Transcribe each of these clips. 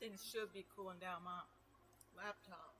Things should be cooling down my laptop.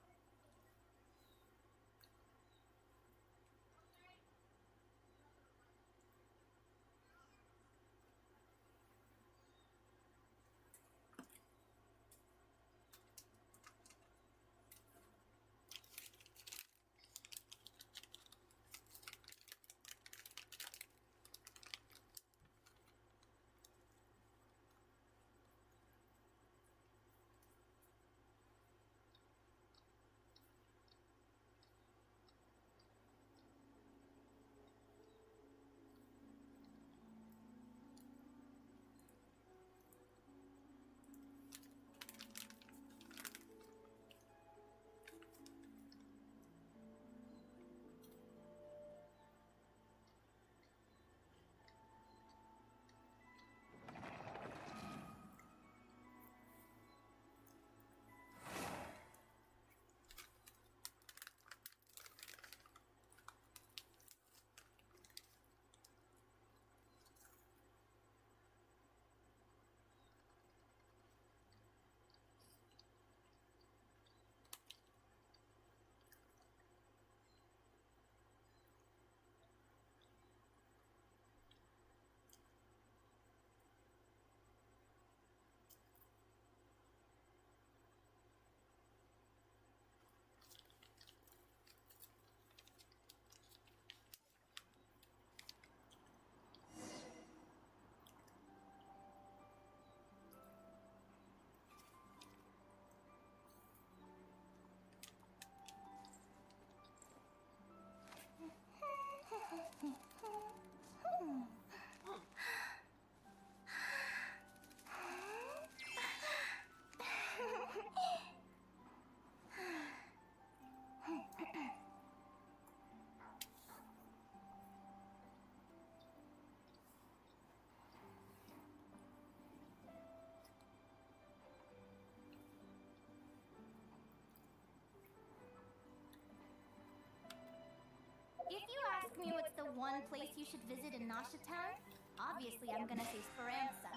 If you ask me what's the one place you should visit in Nasha Town, obviously I'm gonna say Speranza.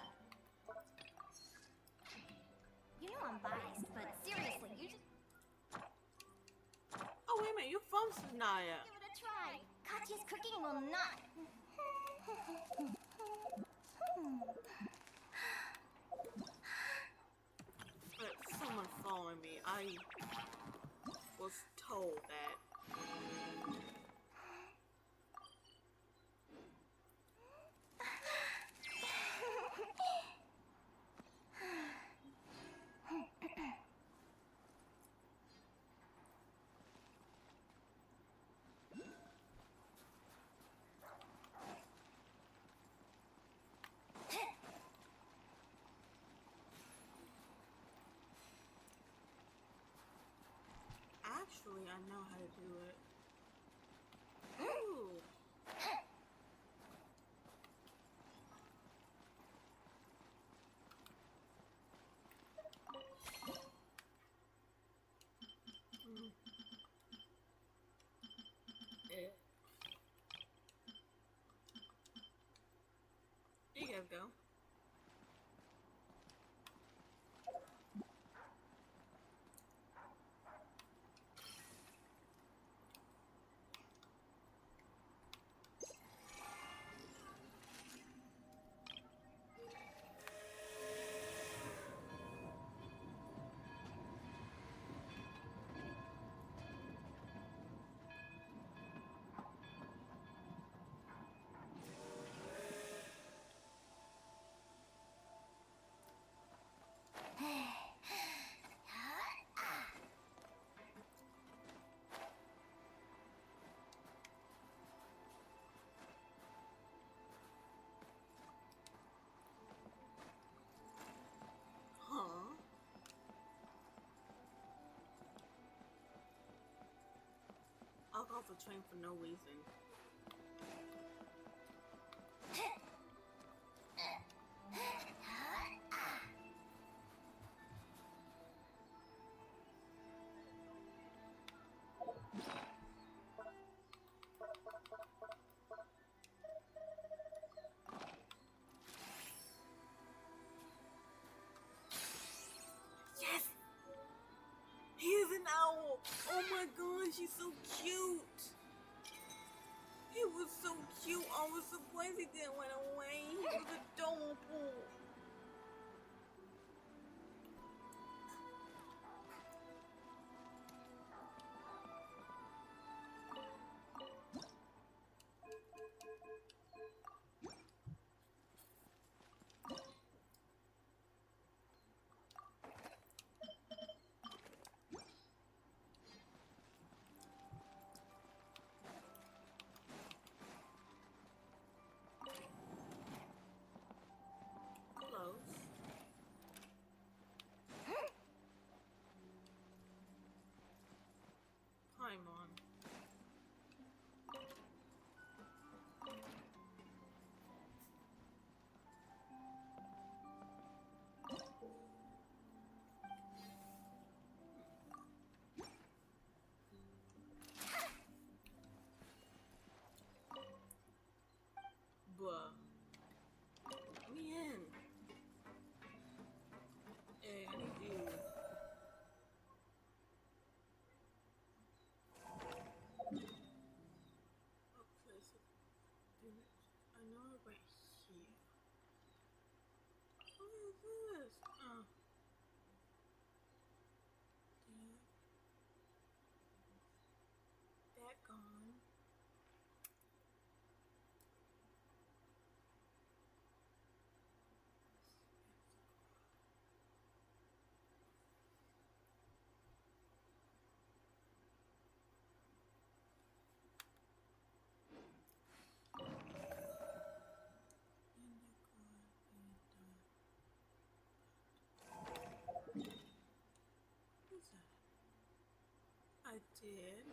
You know I'm biased, but seriously, you just Oh, wait a minute, you from Sanaya. give it a try. Katya's cooking will not. Someone following me. I was told that. Actually, I know how to do it. Ooh. Yeah. You gotta go. Huh? I'll go off the train for no reason. Oh my god, she's so cute. He was so cute. I was surprised he didn't run away. He was adorable. Close. Paimon. Bruh. Let me in. Hey, I need you. Okay, so I know it right here. What is this? That gone. What's that? I did.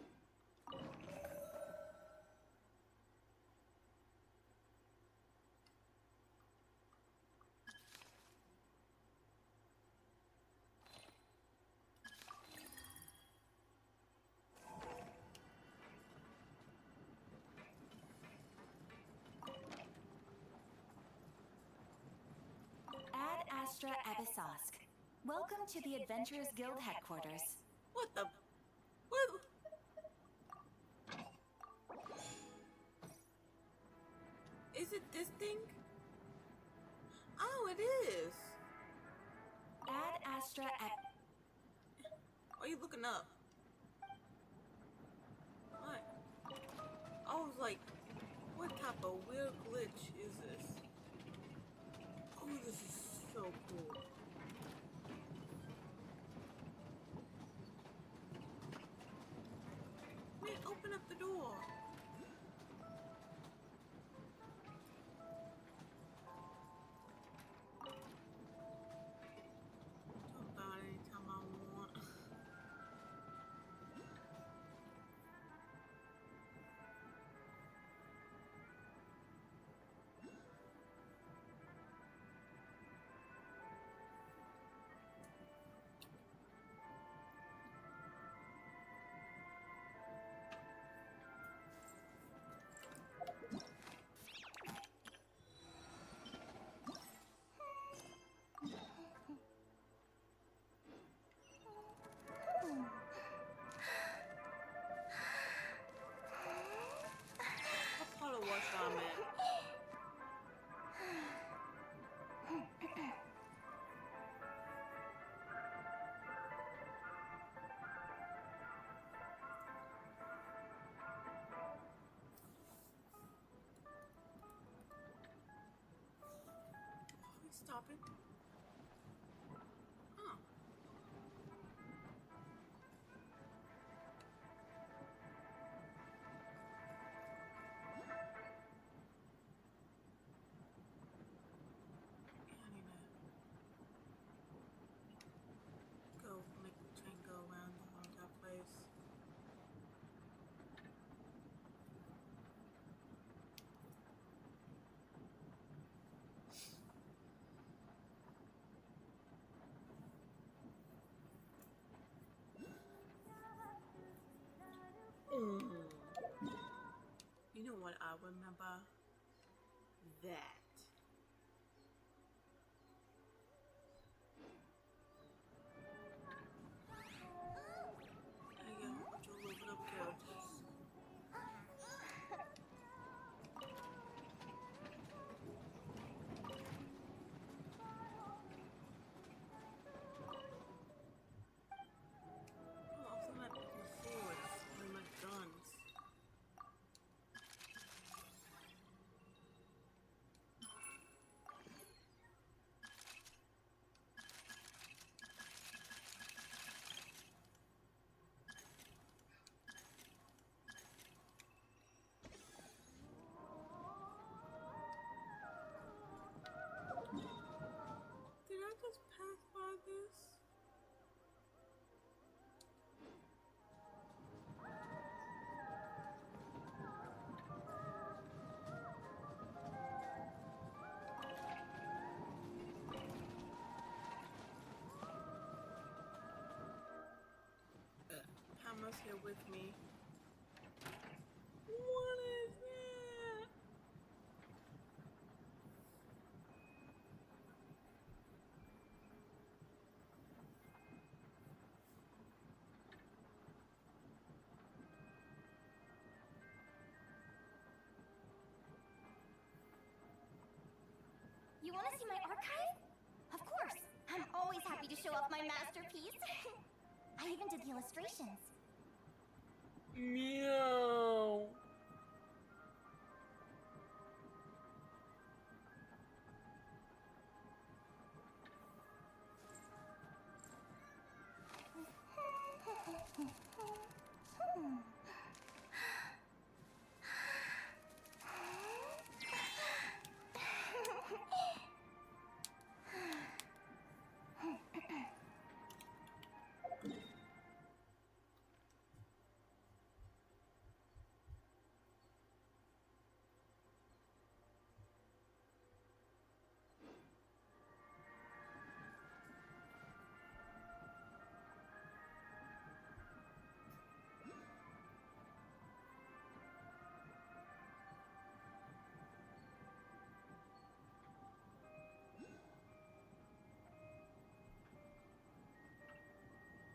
Ad Astra Abyssosque. Welcome to the Adventurers Guild headquarters. What the? What? Is it this thing? Oh, it is. Ad Astra Why are you looking up? What? I was like, what type of weird glitch is this? Oh, this is so cool. Man, open up the door. Jump out anytime I want. What part of wash I'm at? Are we stopping? Huh. Yeah, I need to go make the train go around the whole entire place. You know what I remember? That. I here with me. What is that? You want to see my archive? Of course. I'm always happy to show off my masterpiece. I even did the illustrations. Meow.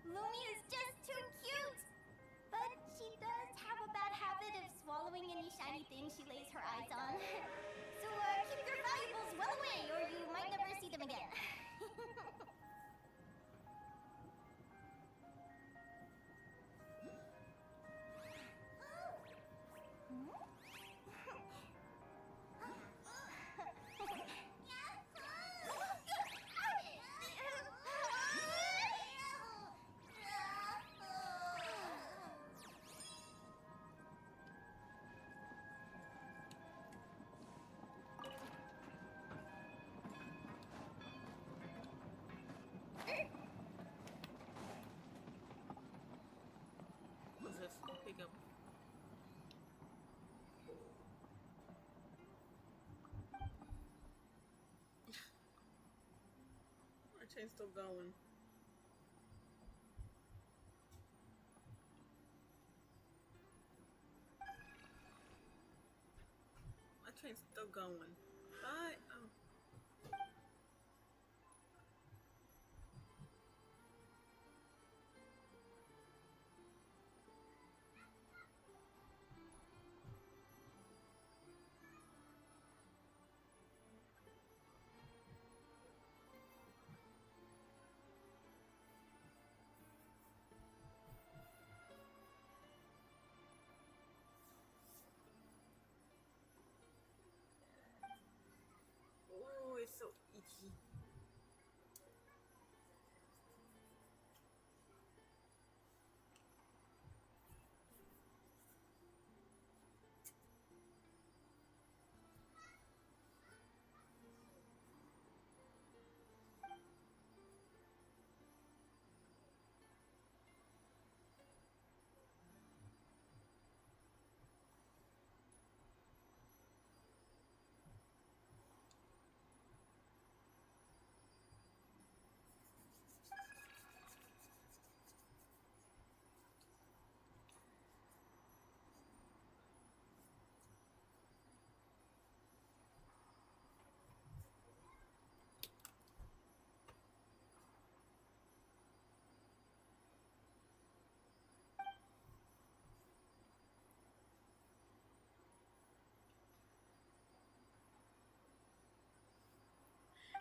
Lumi is just too cute! But she does have a bad habit of swallowing any shiny thing she lays her eyes on. So keep your valuables well away or you might never see them again. What's this? Pick up. My chain's still going. My chain's still going. Bye. Oh. Oh, it's so itchy.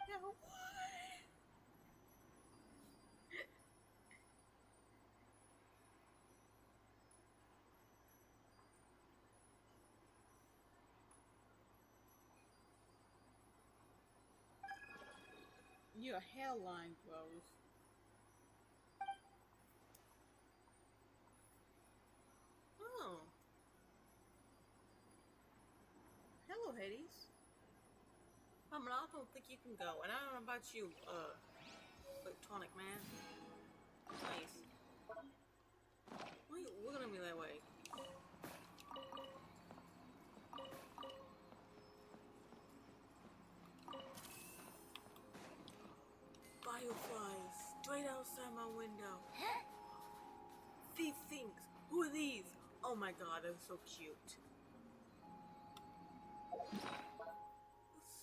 Now what? Your hairline grows. Oh. Hello, Hades. I don't think you can go. And I don't know about you, electronic man. Nice. Why are you looking at me that way? Fireflies straight outside my window. These things Who are these? Oh my god, they're so cute.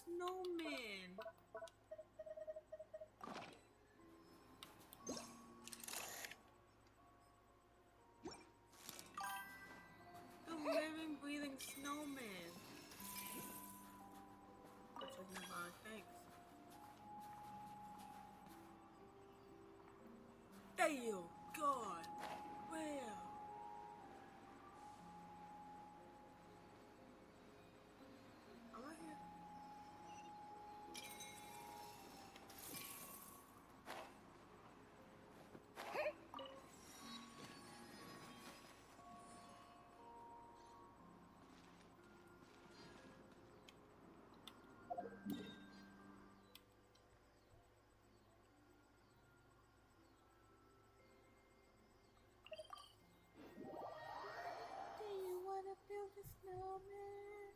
Snowman. The living, breathing snowman. I'm checking the box. Thanks. Damn, God. Where? I'm right here. Do you wanna build a snowman?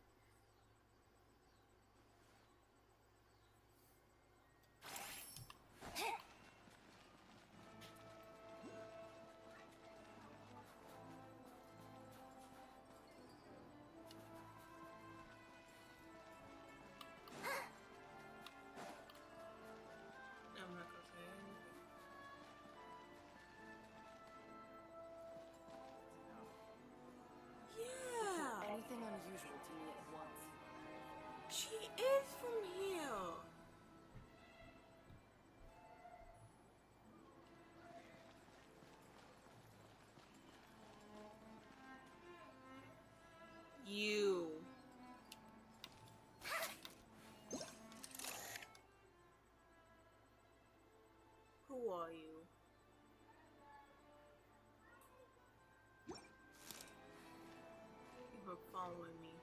I'm not gonna say anything. Yeah, Anything unusual to me at once. she is from here. You. Who are you? You were following me.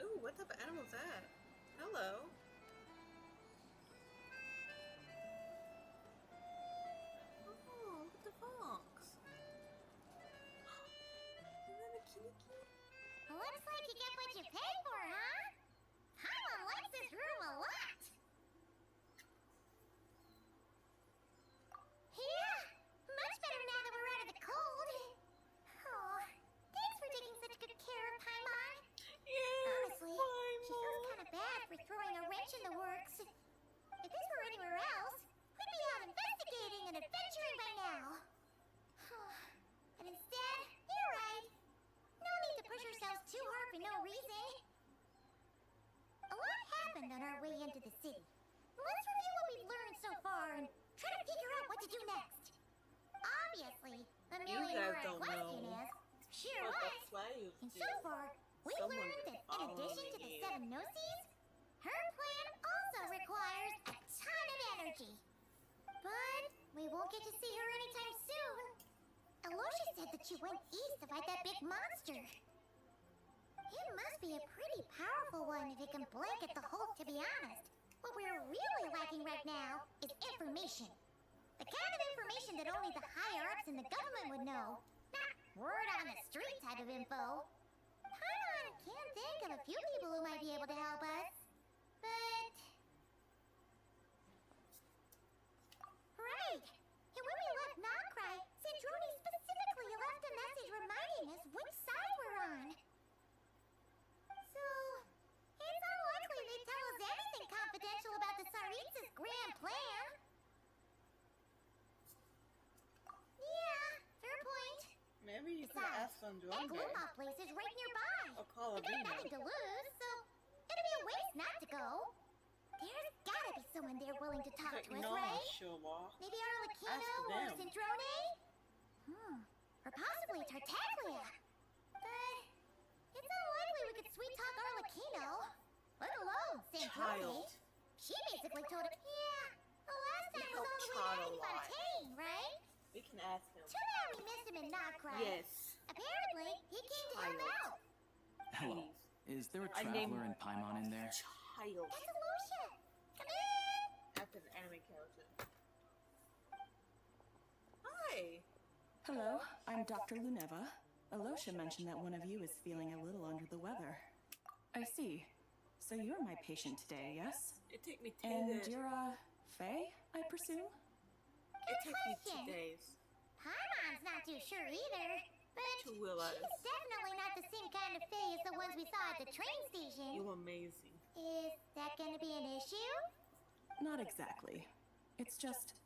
Ooh, what type of animal is that? Hello. Oh, look at the fox. Is that a kitty? Looks like you get what you pay for, huh? Paimon likes this room a lot. Yeah, much better now that we're out of the cold. Oh, thanks for taking such good care of Paimon. Yes, Honestly, she feels Paimon. kind of bad for throwing a wrench in the works. If this were anywhere else, we'd be out investigating and adventuring by now. And instead, you're right. No need to push ourselves too hard for no reason. A lot happened on our way into the city. Let's review what we've learned so far and try to figure out what to do next. Obviously, Amelia guys where our don't question know. is, sure But was. that's why you And feel so far, we've someone learned that in following addition to the you. 7 Gnosis, her plan also requires a ton of energy. But we won't get to see her anytime soon. Aloysia said that she went east to fight that big monster. It must be a pretty powerful one if it can blanket the whole, to be honest. What we're really lacking right now is information. The kind of information that only the higher-ups in the government would know. Not word on the street type of info. Paimon can think of a few people who might be able to help us. But... Right! And when we left Nocry, Sandrone specifically left a message reminding us which side we're on. So, it's unlikely they'd tell us anything confidential about the Tsaritsa's grand plan. Yeah, fair point. Maybe you could Besides, ask on that Drone Gloomop place is right nearby. or call We got Avina. nothing to lose, so it'd be a waste not to go. There's gotta be someone there willing to talk to us, No, right? sure, Law. Maybe Arlecchino Ask or them. Centrone? Or possibly Tartaglia. But it's unlikely we could sweet talk Arlecchino. Let alone Centrone. Child. She basically told him, yeah, the last time was helped all the way to Chad a Annie lot. Fontaine, right? We can ask him. Too bad we missed him in Nocry. Yes. Apparently, he came to help Child. out. Hello. Jeez. Is there a I named traveler in Paimon in there? Child. That's Aloysia. Come in. After the anime character. Hi. Hello, I'm Dr. Luneva. Alosha mentioned that one of you is feeling a little under the weather. I see. So you're my patient today, yes? It took me And you're, Faye, I presume? It took me 2 question. days Paimon's not too sure either, but to realize she's definitely not the same kind of Fae as the ones we saw at the train station. you're amazing. Is that gonna be an issue? Not exactly. It's just,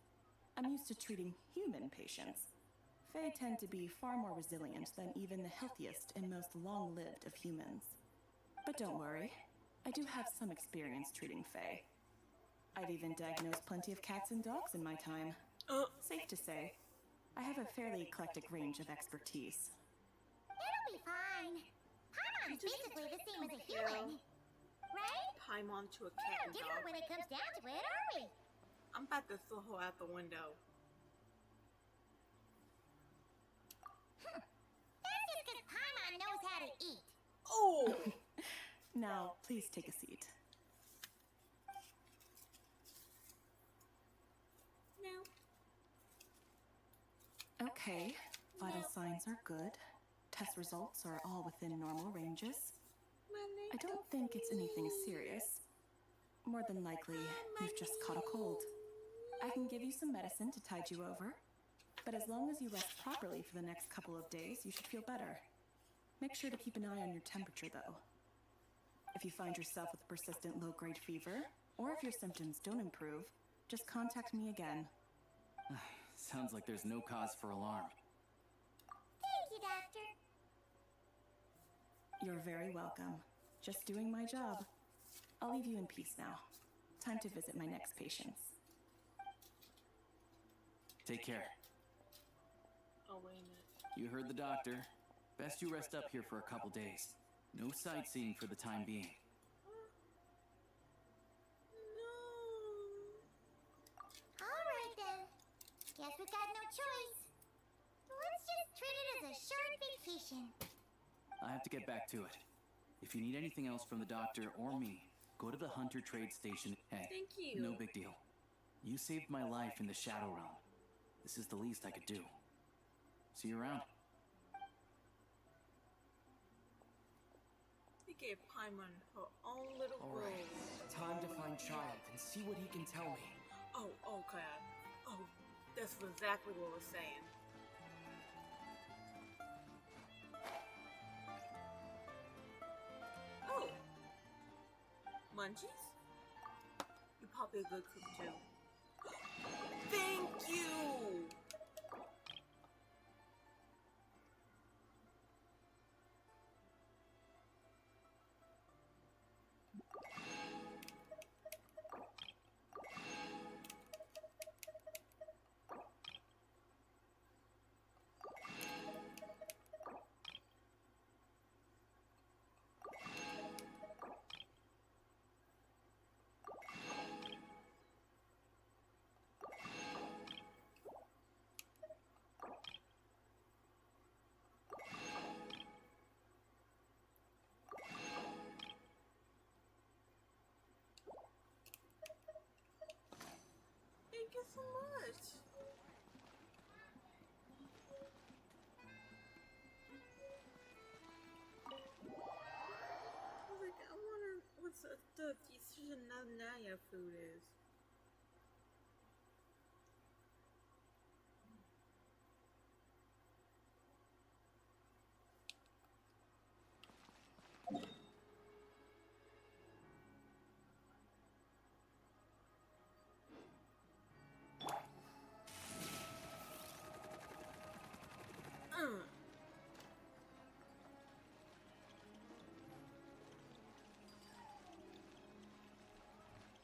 I'm used to treating human patients. Fae tend to be far more resilient than even the healthiest and most long-lived of humans. But don't worry, I do have some experience treating Fae. I've even diagnosed plenty of cats and dogs in my time. Safe to say, I have a fairly eclectic range of expertise. It'll be fine. Paimon's basically the same as a human. Right? Paimon to a We're cat no and different dog. when it comes down to it, are we? I'm about to throw her out the window. That's just because Paimon knows how to eat. Oh! Now, please take a seat. No. Okay, vital signs are good. Test results are all within normal ranges. I don't think it's anything serious. More than likely, you've just caught a cold. I can give you some medicine to tide you over, but as long as you rest properly for the next couple of days, you should feel better. Make sure to keep an eye on your temperature, though. If you find yourself with persistent low-grade fever, or if your symptoms don't improve, just contact me again. Sounds like there's no cause for alarm. Thank you, Doctor. You're very welcome. Just doing my job. I'll leave you in peace now. Time to visit my next patients. Take care. Oh, wait a minute. You heard the doctor. Best you rest up here for a couple days. No sightseeing for the time being. Alright then. Guess we got no choice. Let's just treat it as a short vacation. I have to get back to it. If you need anything else from the doctor or me, go to the Hunter Trade Station. Hey, Thank you. no big deal. You saved my life in the Shadow Realm. This is the least I could do. See you around. He gave Paimon her own little All right, rose. time to find Child and see what he can tell me. Oh, God. Oh, that's exactly what we're saying. Oh. Munchies? You're probably a good cook too. Thank you! Thank you so much. I was like, I wonder what's the Naya food is.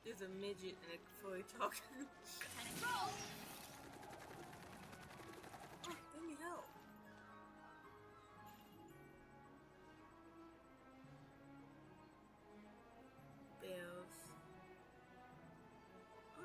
There's a midget and a fully talking. Oh, let me help. Bills. Oh.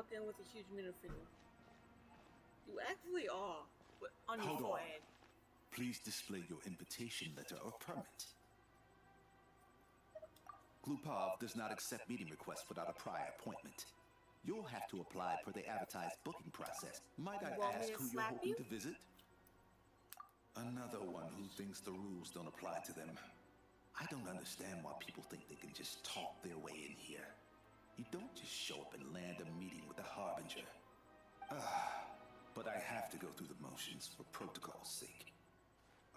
walk in with a huge middle finger. You actually are. On your Hold on. forehead. Please display your invitation letter or permit. Glupov does not accept meeting requests without a prior appointment. You'll have to apply per the advertised booking process. Might I Want me ask to who you're slap hoping you? to visit? Another one who thinks the rules don't apply to them. I don't understand why people think they can just talk their way in here. You don't just show up and land a meeting with the Harbinger. But I have to go through the motions for protocol's sake.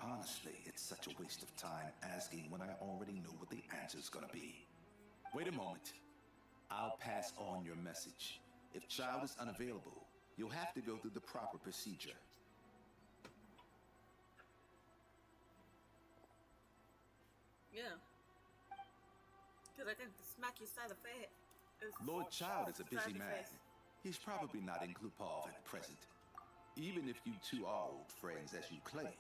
Honestly, it's such a waste of time asking when I already know what the answer's gonna be. Wait a moment. I'll pass on your message. If child is unavailable, you'll have to go through the proper procedure. Yeah. Because I can smack you side of the face. Lord Child is a busy Side of the man. face. He's probably not in Glupov at present. Even if you two are old friends as you claim,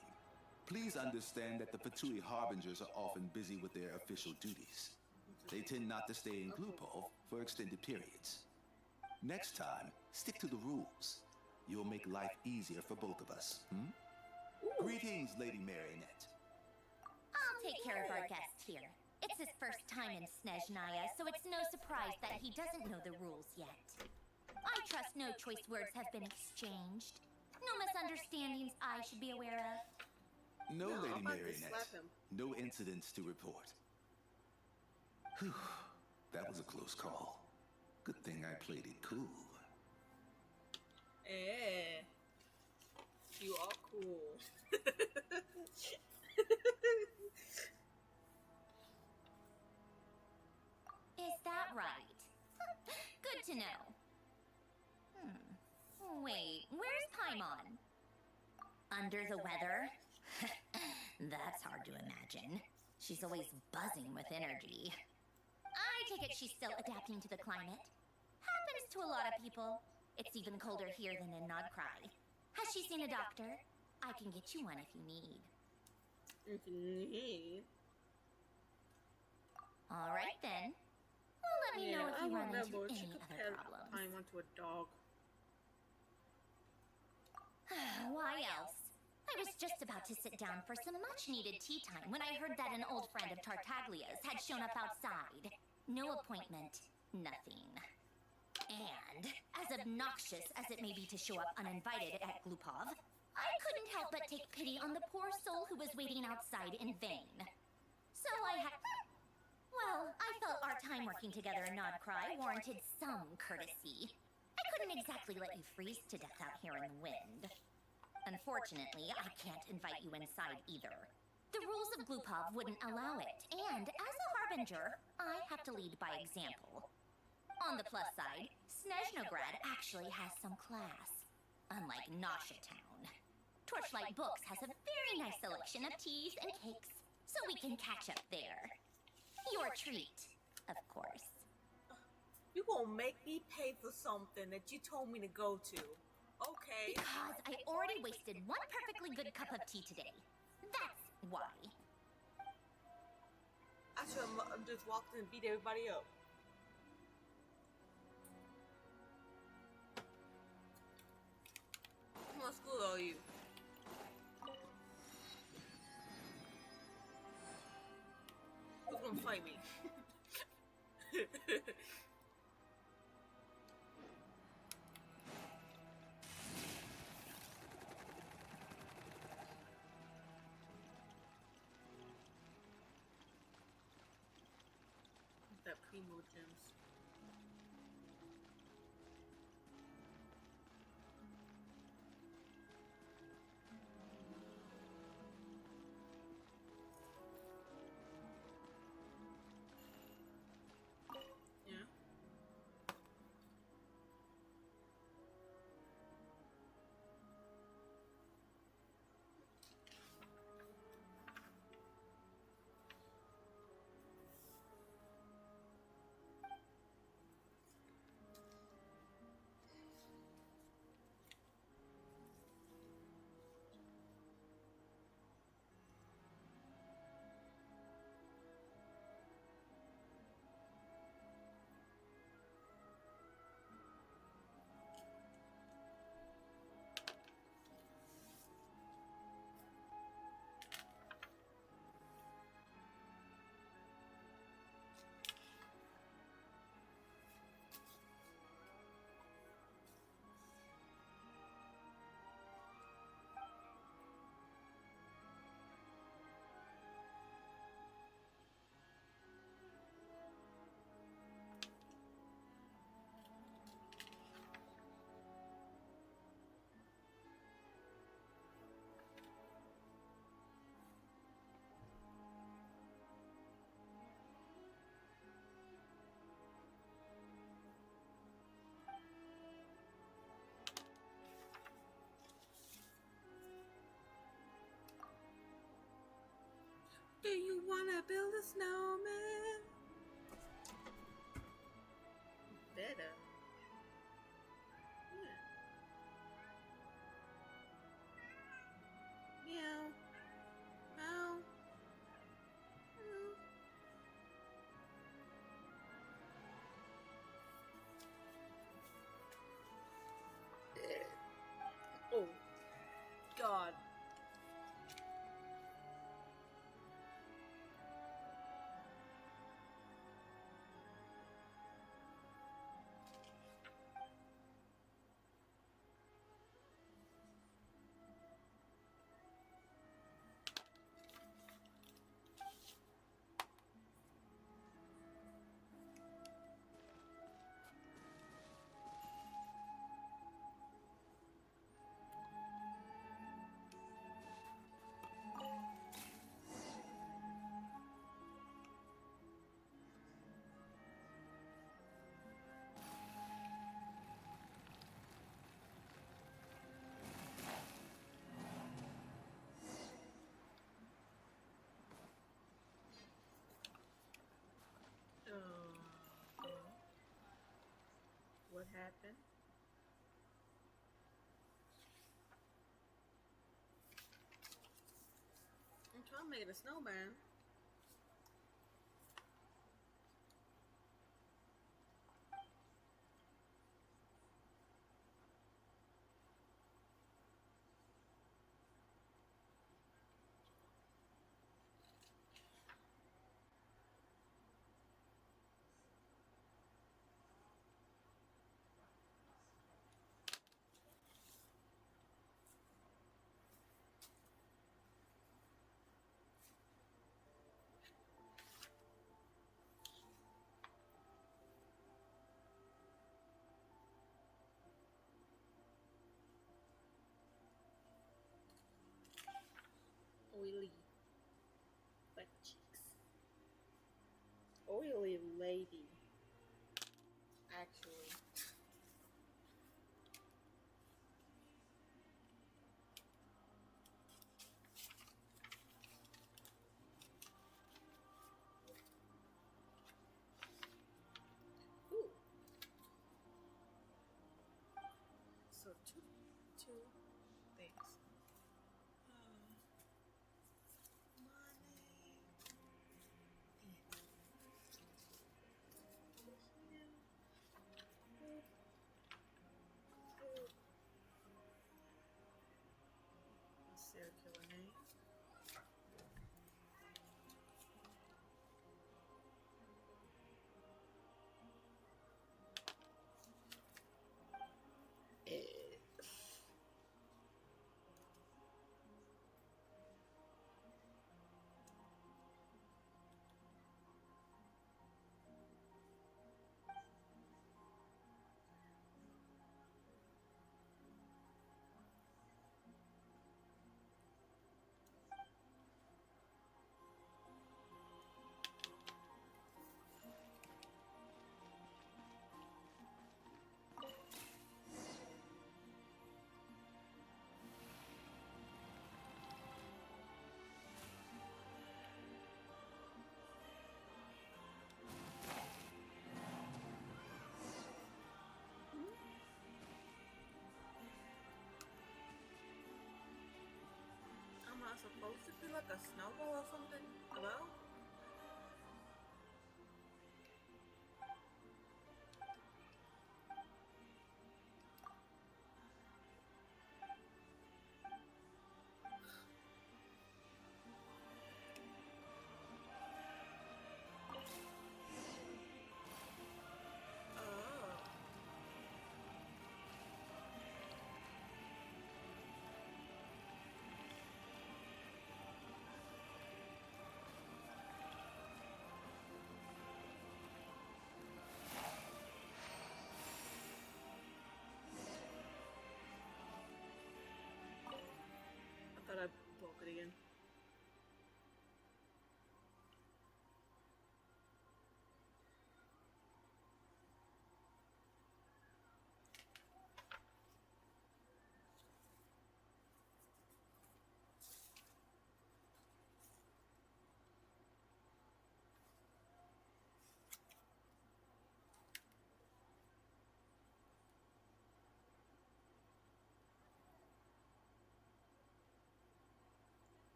please understand that the Fatui Harbingers are often busy with their official duties. They tend not to stay in Glupov for extended periods. Next time, stick to the rules. You'll make life easier for both of us. Greetings, Lady Marionette. I'll take care of our guest here. It's his first time in Snezhnaya, so it's no surprise that he doesn't know the rules yet. I trust no choice words have been exchanged. No misunderstandings I should be aware of. No, No, Lady I'm about to slap Marionette. him. No incidents to report. Whew, that was a close call. Good thing I played it cool. Eh. You are cool. Is that right? Good to know. Wait, where's Paimon? Under the weather? That's hard to imagine. She's always buzzing with energy. I take it she's still adapting to the climate. Happens to a lot of people. It's even colder here than in Nodcry. Has she seen a doctor? I can get you one if you need. If you need. All right then. Well, let me know if I you run into remember she any other compared problems. Paimon to a dog. Why else? I was just about to sit down for some much-needed tea time when I heard that an old friend of Tartaglia's had shown up outside. No appointment, nothing. And, as obnoxious as it may be to show up uninvited at Glupov, I couldn't help but take pity on the poor soul who was waiting outside in vain. So I had... Well, I felt our time working together in Nodcry warranted some courtesy. I couldn't exactly let you freeze to death out here in the wind. Unfortunately, I can't invite you inside either. The rules of Glupov wouldn't allow it, and as a Harbinger, I have to lead by example. On the plus side, Snezhnograd actually has some class, unlike Nasha Town. Torchlight Books has a very nice selection of teas and cakes, so we can catch up there. Your treat, of course. You gonna make me pay for something that you told me to go to. Okay. Because I already wasted one perfectly good cup of tea today. That's why. I should have just walked in and beat everybody up. What school are you? Who's gonna fight me? That primo gems. Yeah. wanna build a snowman? Better. Yeah. Meow. Meow. Meow. Oh, God. Uh, what happened? I'm trying to make it a snowman. Oily butt cheeks. Oily lady. Actually. Ooh. So two things. Money. Serial name. Am I supposed to be like a snowball or something? Hello? Oh. I thought I broke it again.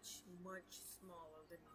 much, much smaller than me.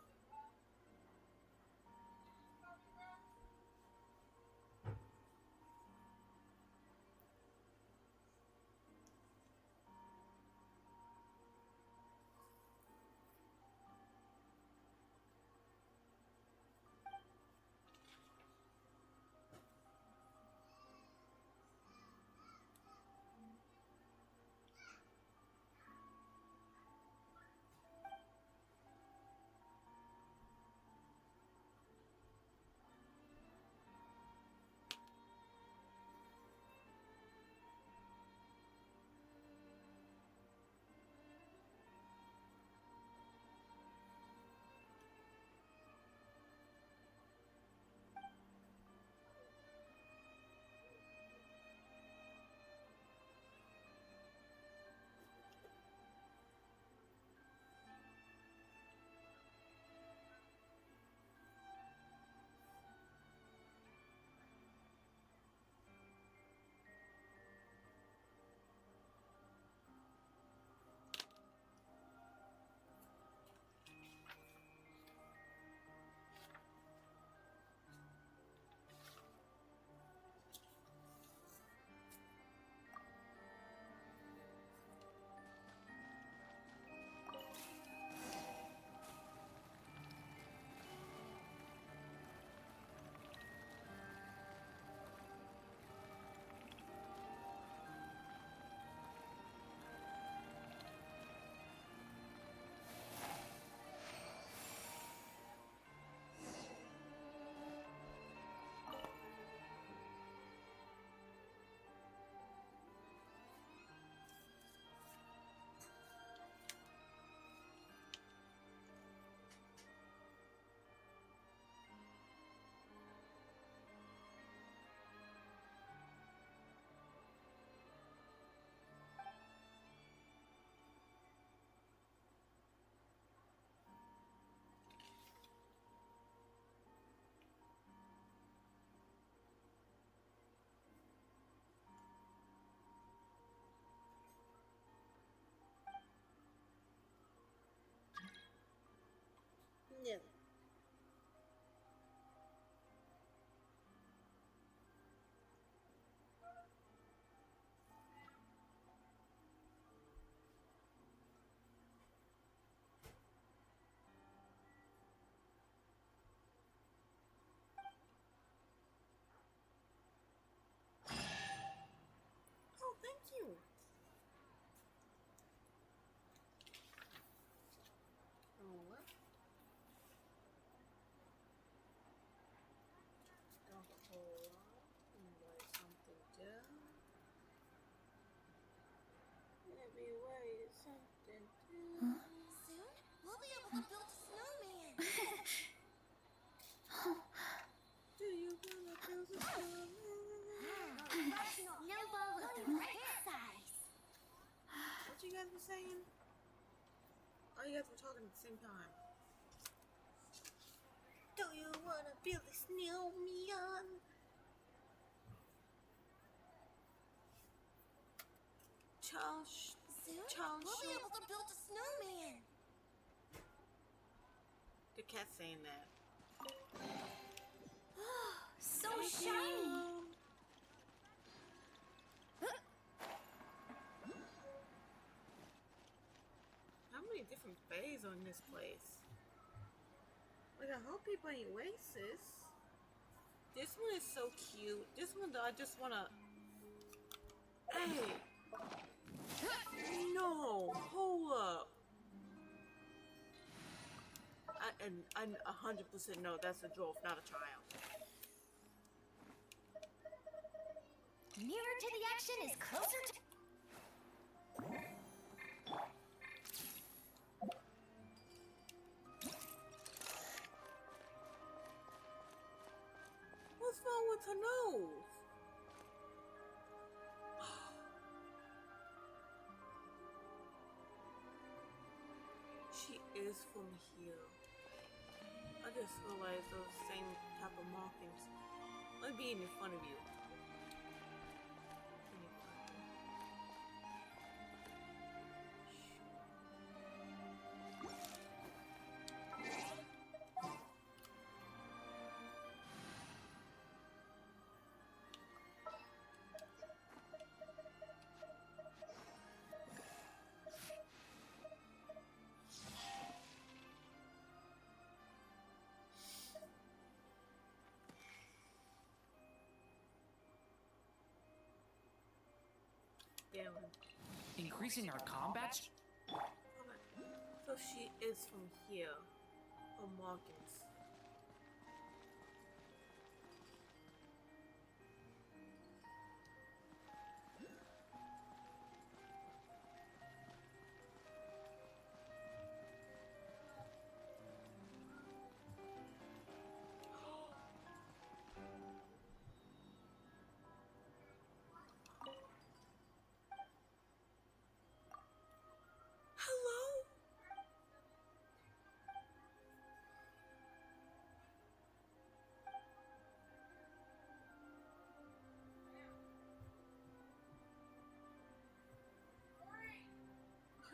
Yeah. Oh, thank you. Oh, what? Don't hold on. Write something down. Maybe write something down. Soon, we'll be able to build a snowman. Do you wanna build a snowman? Snowball of the right size. What you guys were saying? Oh, you guys were talking at the same time. Do you wanna build a snowman? Soon, we'll be able to build a snowman. The cat's saying that. So Thank shiny. you. How many different bays on this place? Like, I hope people ain't racist. This one is so cute. This one, though, I just wanna. Hey! No! Hold up! I 100% know that's a dwarf, not a child. Nearer to the action is closer to... What's wrong with her nose? She is from here. I just realized those same type of markings. Let me be in front of you. feeling. Increasing our combat? So she is from here, from Watkins. Hello?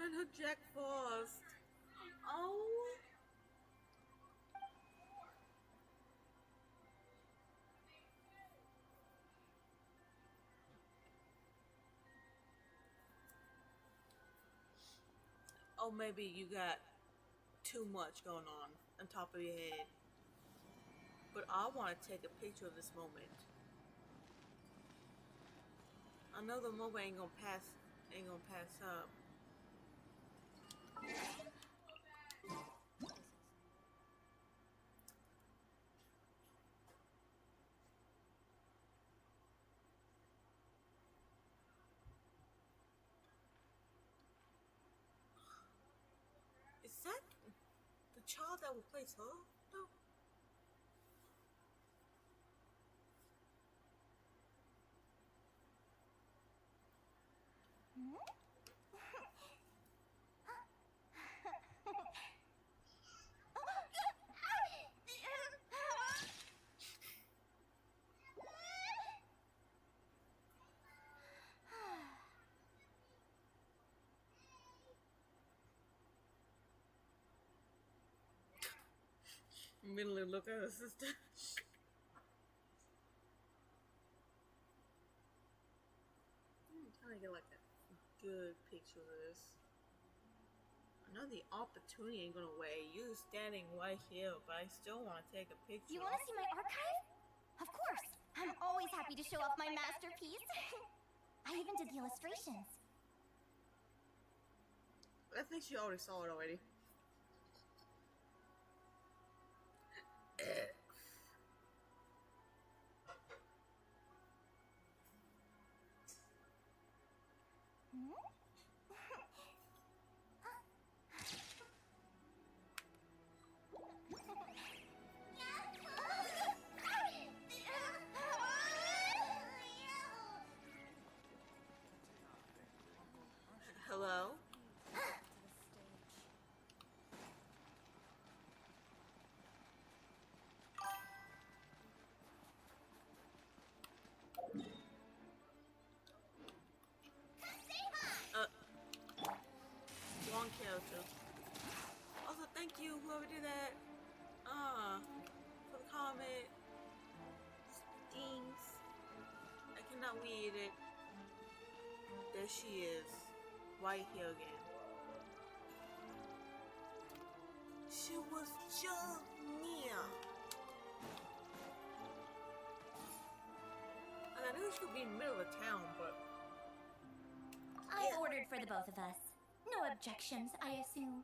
I know Jack Frost. Oh. Oh, maybe you got too much going on top of your head. But I want to take a picture of this moment. I know the moment ain't gonna pass up. Is that the child that will place her? No. Immediately look at her sister. I'm trying to get like a good picture of this. I know the opportunity ain't gonna wait. You standing right here, but I still want to take a picture. You want to see my archive? Of course. I'm always happy to show off my masterpiece. I even did the illustrations. I think she already saw it already. Hello? Wrong character. Also, thank you, whoever did that. For the comment. Stings. I cannot read it. There she is. Right here again. She was just near. And I knew she would be in the middle of town, but I ordered for the both of us. No objections, I assume.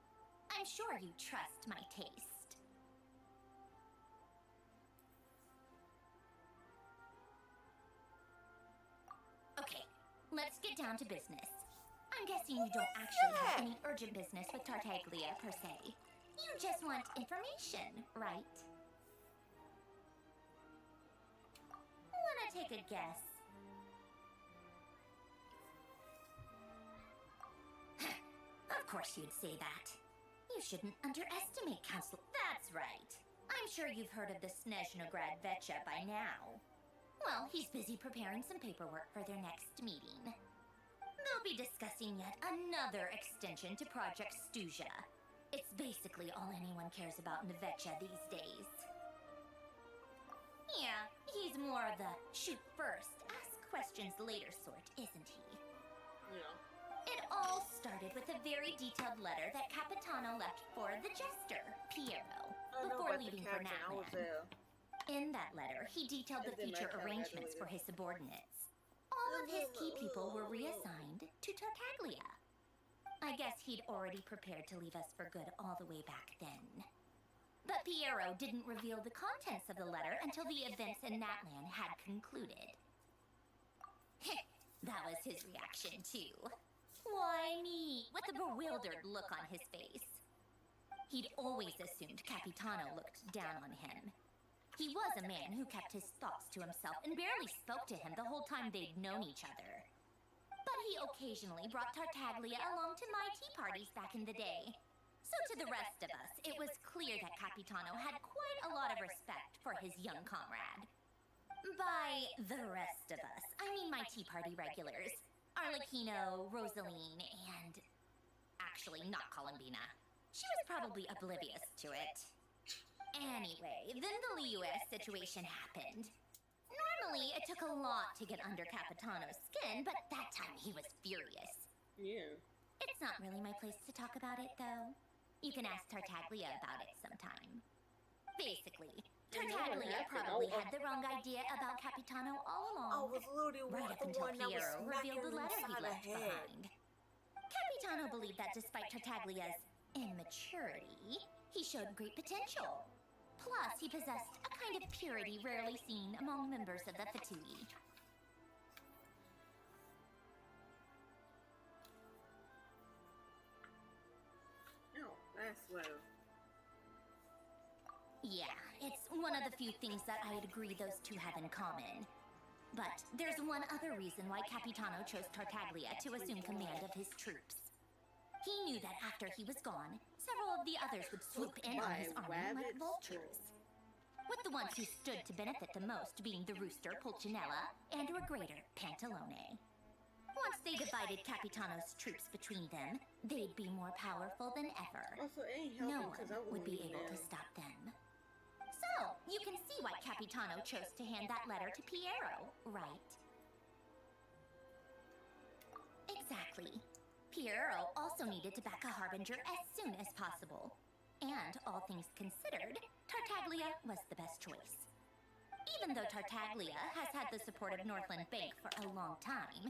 I'm sure you trust my taste. Okay, let's get down to business. I'm guessing you don't actually have any urgent business with Tartaglia, per se. You just want information, right? Wanna take a guess? Of course you'd say that. You shouldn't underestimate Council. That's right. I'm sure you've heard of the Snezhnograd Vecha by now. Well, he's busy preparing some paperwork for their next meeting. They'll be discussing yet another extension to Project Stuja. It's basically all anyone cares about in the Vecha these days. Yeah, he's more of the shoot first, ask questions later sort, isn't he? yeah. It all started with a very detailed letter that Capitano left for the jester, Piero, I know before about the leaving for captain. I was Natlan. there. In that letter, he detailed the And then future that captain arrangements for graduated. his subordinates. All of his key people were reassigned to Tartaglia. I guess he'd already prepared to leave us for good all the way back then. But Piero didn't reveal the contents of the letter until the events in Natlan had concluded. That was his reaction, too. Why me? With a bewildered look on his face. He'd always assumed Capitano looked down on him. He was a man who kept his thoughts to himself and barely spoke to him the whole time they'd known each other. But he occasionally brought Tartaglia along to my tea parties back in the day. So to the rest of us, it was clear that Capitano had quite a lot of respect for his young comrade. By the rest of us, I mean my tea party regulars. Arlecchino, Rosaline, and... actually, not Columbina. She was probably oblivious to it. Anyway, then the Liu's situation happened. Normally, it took a lot to get under Capitano's skin, but that time he was furious. Yeah. It's not really my place to talk about it, though. You can ask Tartaglia about it sometime. Basically, Tartaglia probably had the wrong idea about Capitano all along. I was literally Right up the until one that was Piero revealed the letter he smacking him left inside the head. behind. Capitano believed that despite Tartaglia's immaturity, he showed great potential. Plus, he possessed a kind of purity rarely seen among members of the Fatui. No, that's well. Yeah, it's one of the few things that I'd agree those two have in common. But there's one other reason why Capitano chose Tartaglia to assume command of his troops. He knew that after he was gone, several of the others would swoop in on his army like vultures. With the ones who stood to benefit the most being the rooster Pulcinella and Regrator Pantalone. Once they divided Capitano's troops between them, they'd be more powerful than ever. Also, it ain't No helping because I one would wouldn't be even able to know. stop them. So, you can see why Capitano chose to hand that letter to Piero, right? Exactly. Piero also needed to back a harbinger as soon as possible. And, all things considered, Tartaglia was the best choice. Even though Tartaglia has had the support of Northland Bank for a long time,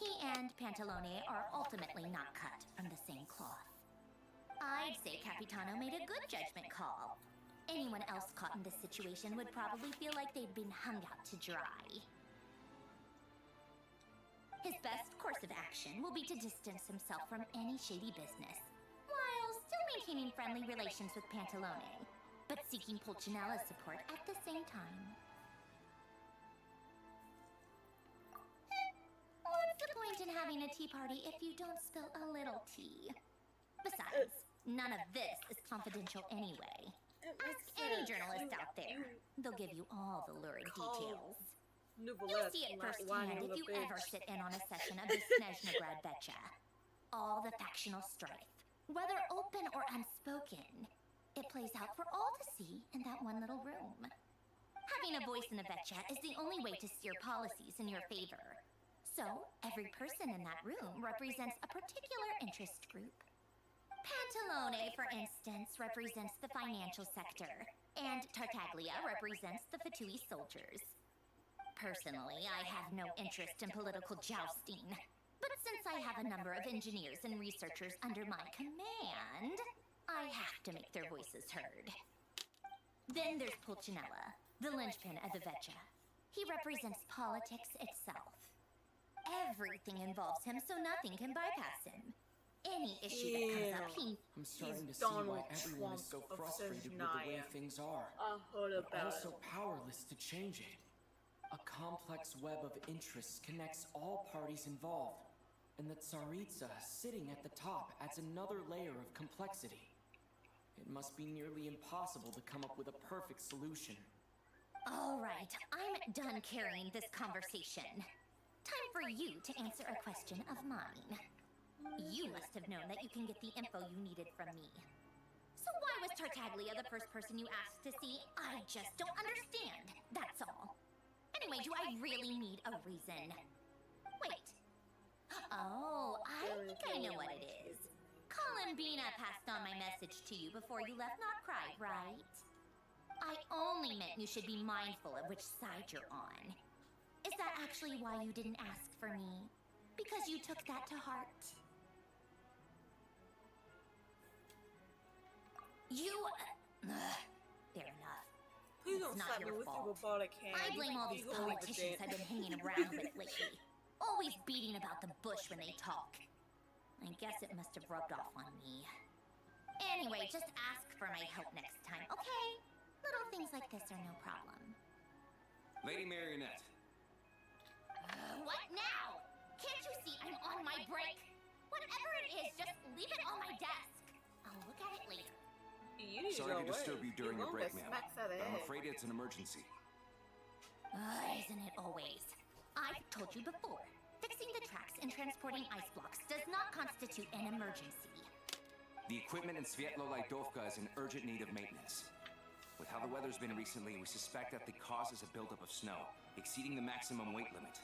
he and Pantalone are ultimately not cut from the same cloth. I'd say Capitano made a good judgment call. Anyone else caught in this situation would probably feel like they'd been hung out to dry. His best course of action will be to distance himself from any shady business, while still maintaining friendly relations with Pantalone, but seeking Pulcinella's support at the same time. What's the point in having a tea party if you don't spill a little tea? Besides, none of this is confidential anyway. Ask any journalist out there. They'll give you all the lurid details. You'll see it firsthand if you ever sit in on a session of the Snezhnegrad Vecha. All the factional strife, whether open or unspoken, it plays out for all to see in that one little room. Having a voice in the Vecha is the only way to steer policies in your favor. So, every person in that room represents a particular interest group. Pantalone, for instance, represents the financial sector, and Tartaglia represents the Fatui soldiers. Personally, I have no interest in political jousting, but since I have a number of engineers and researchers under my command, I have to make their voices heard. Then there's Pulcinella, the linchpin of the Vecha. He represents politics itself. Everything involves him, so nothing can bypass him. Any issue that comes up, I'm starting to see Donald why everyone is so Trump of frustrated with the way Snezhnaya. things are, I heard but about also it. powerless to change it. A complex web of interests connects all parties involved, and the Tsaritsa sitting at the top adds another layer of complexity. It must be nearly impossible to come up with a perfect solution. All right, I'm done carrying this conversation. Time for you to answer a question of mine. You must have known that you can get the info you needed from me. So why was Tartaglia the first person you asked to see? I just don't understand, that's all. Anyway, do I really need a reason? Wait. Oh, I think I know what it is. Columbina passed on my message to you before you left Not Cry, right? I only meant you should be mindful of which side you're on. Is that actually why you didn't ask for me? Because you took that to heart? You... fair enough. Please It's don't not slap me your with your fault. robotic hand. I blame all these You gonna leave it politicians dead. I've been hanging around with lately. Always beating about the bush when they talk. I guess it must have rubbed off on me. Anyway, just ask for my help next time, okay? Little things like this are no problem. Lady Marionette. What now? Can't you see I'm on my break? Whatever it is, just leave it on my desk. I'll look at it later. You need Sorry to to go disturb away. you during your You're break, gonna ma'am. get smacked out of the I'm head. afraid it's an emergency. Isn't it always? I've told you before. Fixing the tracks and transporting ice blocks does not constitute an emergency. The equipment in Svietlolaidovka is in urgent need of maintenance. With how the weather's been recently, we suspect that the cause is a buildup of snow, exceeding the maximum weight limit.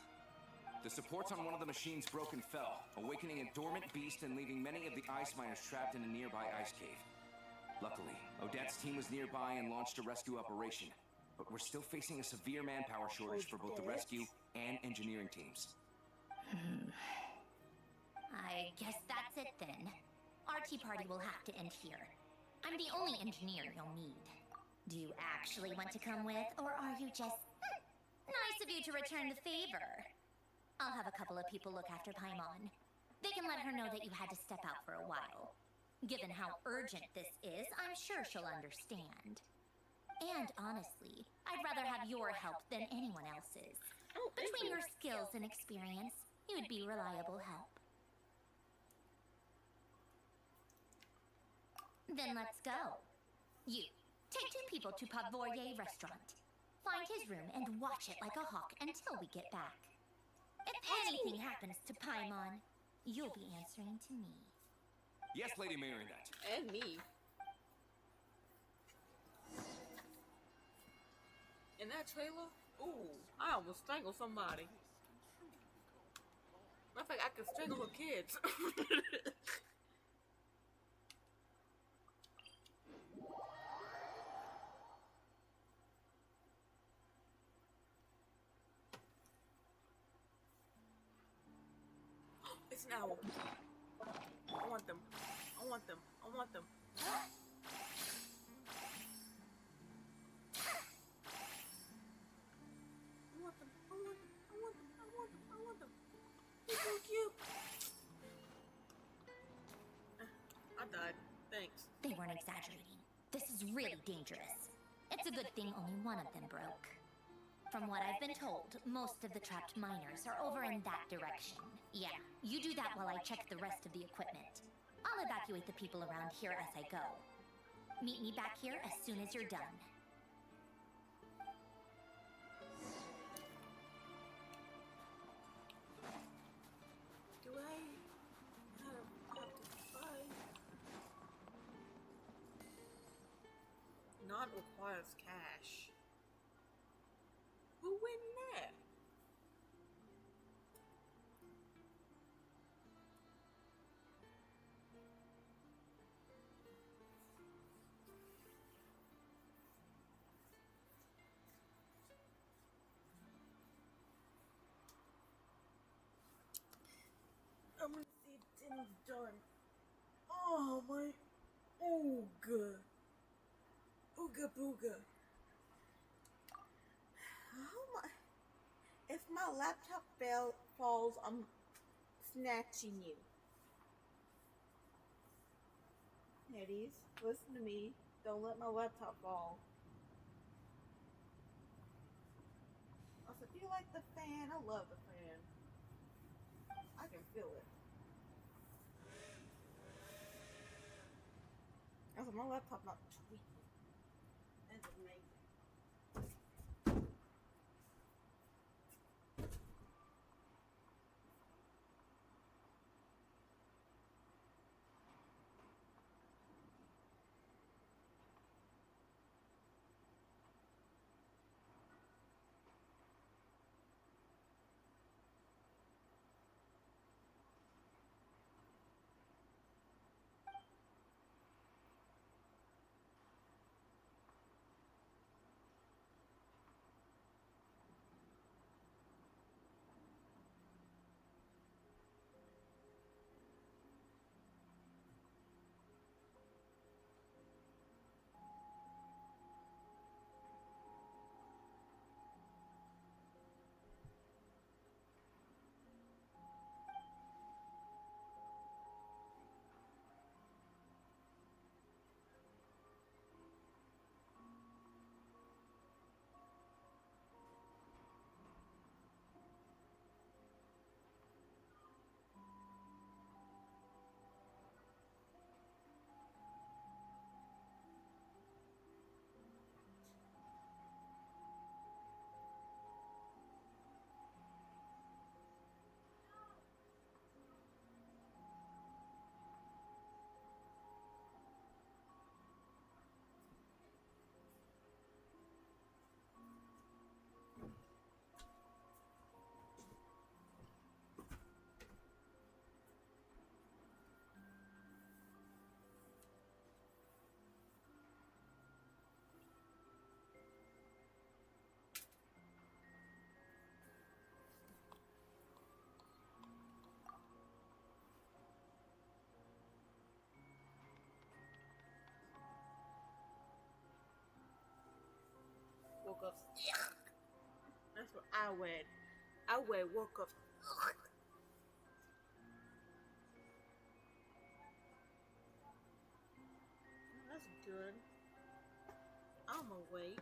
The supports on one of the machines broke and fell, awakening a dormant beast and leaving many of the ice miners trapped in a nearby ice cave. Luckily, Odette's team was nearby and launched a rescue operation, but we're still facing a severe manpower shortage for both the rescue and engineering teams. I guess that's it then. Our tea party will have to end here. I'm the only engineer you'll need. Do you actually want to come with, or are you just... nice of you to return the favor. I'll have a couple of people look after Paimon. They can let her know that you had to step out for a while. Given how urgent this is, I'm sure she'll understand. And honestly, I'd rather have your help than anyone else's. Oh, thank Between you. your skills and experience, you'd be reliable help. Then let's go. You, take 2 people to Pavoye restaurant. Find his room and watch it like a hawk until we get back. If anything happens to Paimon, you'll be answering to me. Yes, Lady Marionette. And me. In that trailer, ooh, I almost strangled somebody. Matter of fact, I could strangle her kids. It's an owl. I want them. I want them. I want them. I want them. I want them. I want them. I want them. I want them. They're so cute. I died. Thanks. They weren't exaggerating. This is really dangerous. It's a good thing only one of them broke. From what I've been told, most of the trapped miners are over in that direction. Yeah, you do that while I check the rest of the equipment. I'll evacuate the people around here as I go. Meet me back here as soon as you're done. Do I have to fight? Not requires cash. Who win that? I'm gonna see if dinner's done. Oh my, ooga, ooga booga. How my? If my laptop falls, I'm snatching you. Hades, listen to me. Don't let my laptop fall. Also, do you like the fan? I love the fan. I can feel it. Also, my laptop not tweaking. That's amazing. woke up. That's what I read. I read woke up. That's good. I'm awake.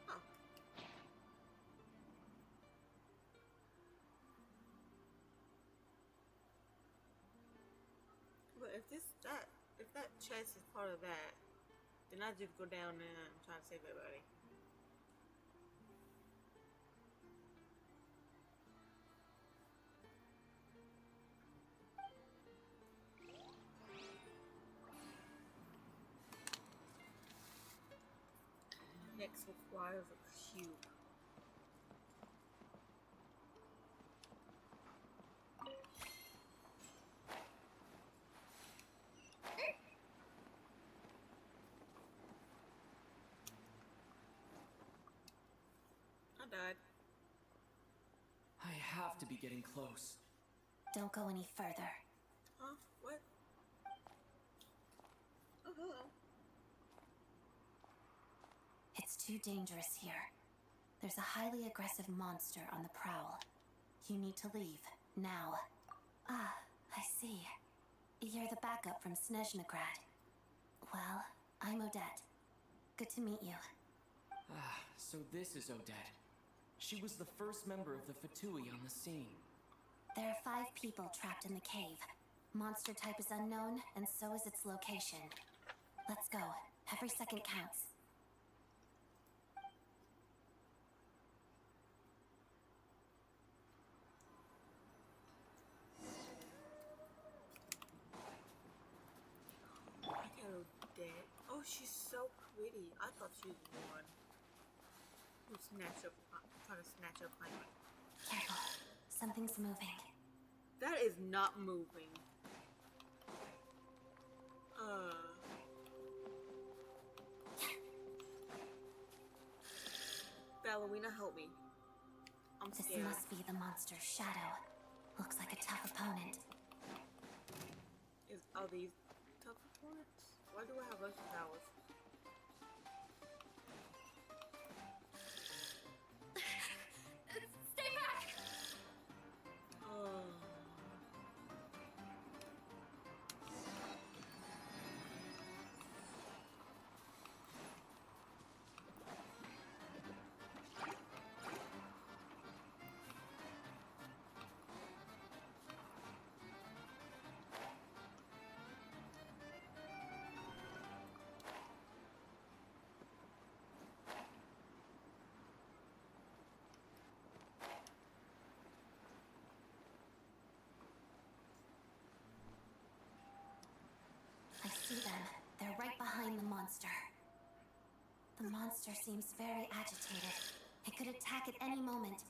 Oh. But if that chest is part of that, then I just go down there and try to save everybody. Next requires a cube. I died. I have to be getting close. Don't go any further. Huh? What? Oh, hello. It's too dangerous here. There's a highly aggressive monster on the prowl. You need to leave, now. Ah, I see. You're the backup from Snezhnegrad. Well, I'm Odette. Good to meet you. Ah, so this is Odette. She was the first member of the Fatui on the scene. There are 5 people trapped in the cave. Monster type is unknown, and so is its location. Let's go. Every second counts. Oh, she's so pretty. I thought she was the one who snatched up, trying to snatch up Paimon. Careful. Something's moving. That is not moving. Ballerina, help me. I'm This scared. must be the monster's shadow. Looks like a tough opponent. Are these tough opponents? Why do I have less powers? Stay back! Oh. I see them. They're right behind the monster. The monster seems very agitated. It could attack at any moment.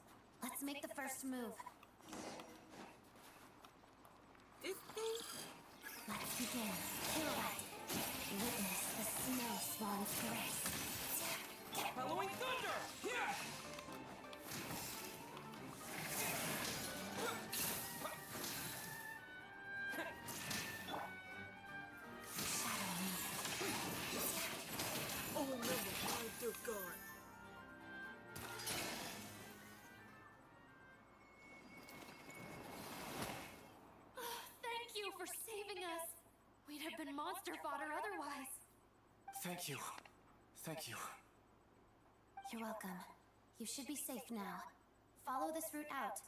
Let's make the first move. This thing? Let's begin. Pirouette. Witness the snow swan's grace. Halloween thunder! Yeah! Shadow me. Oh no, my dear God. Thank you for saving us. We'd have been monster fodder otherwise. Thank you. Thank you. You're welcome. You should be safe now. Follow this route out.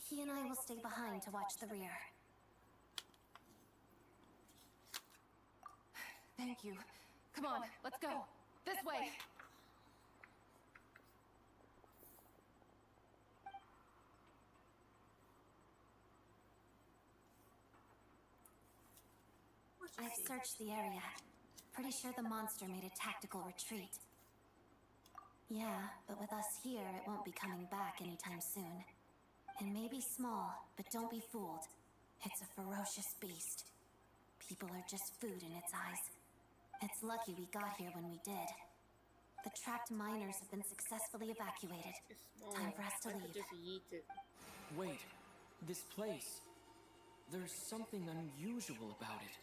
He and I will stay behind to watch the rear. Thank you. Come on, let's go. This way. I've searched the area. Pretty sure the monster made a tactical retreat. Yeah, but with us here, it won't be coming back anytime soon. It may be small, but don't be fooled. It's a ferocious beast. People are just food in its eyes. It's lucky we got here when we did. The trapped miners have been successfully evacuated. It's small. Time for us to I could leave. just yeet it. Wait, this place. There's something unusual about it.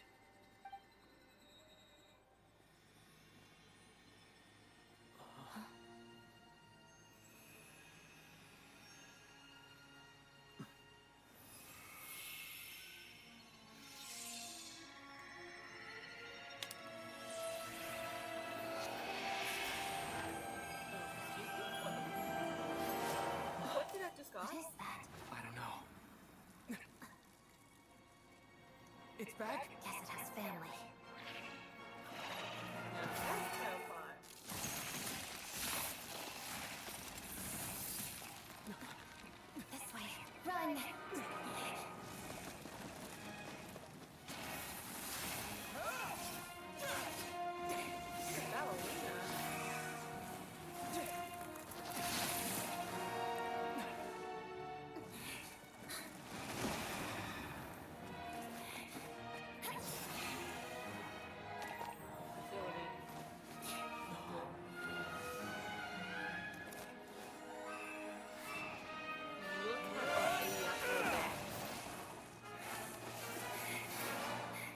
What did I just got? What is that? I don't know. It's back? Guess it has family. That's terrifying. This way. Run! Ballerina.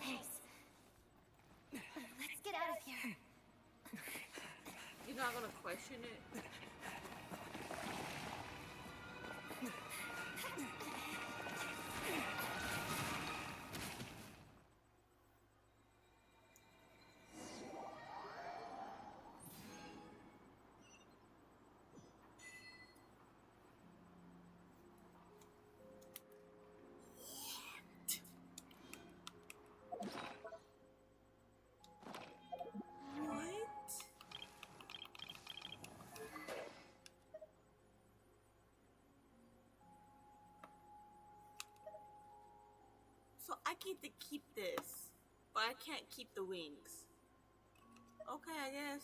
Thanks. Let's get out of here. You're not gonna question it? What? So I get to keep this, but I can't keep the wings. Okay, I guess.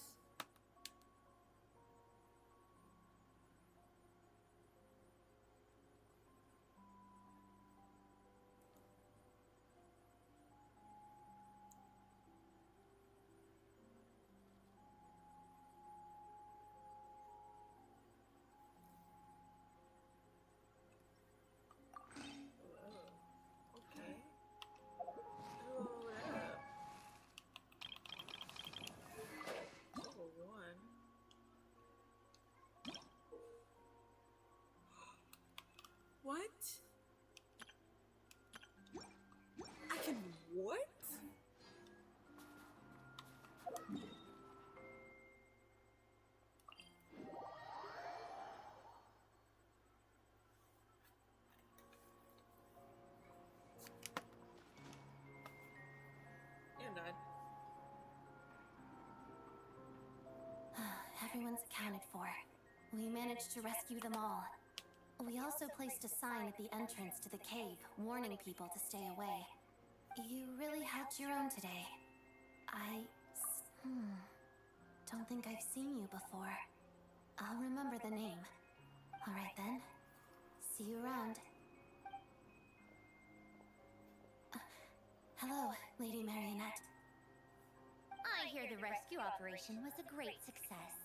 Okay. Oh, yeah. Level 1. What? I can what? You're not. Everyone's accounted for. We managed to rescue them all. We also placed a sign at the entrance to the cave, warning people to stay away. You really helped your own today. Don't think I've seen you before. I'll remember the name. All right then. See you around. Hello, Lady Marionette. I hear the rescue operation was a great success.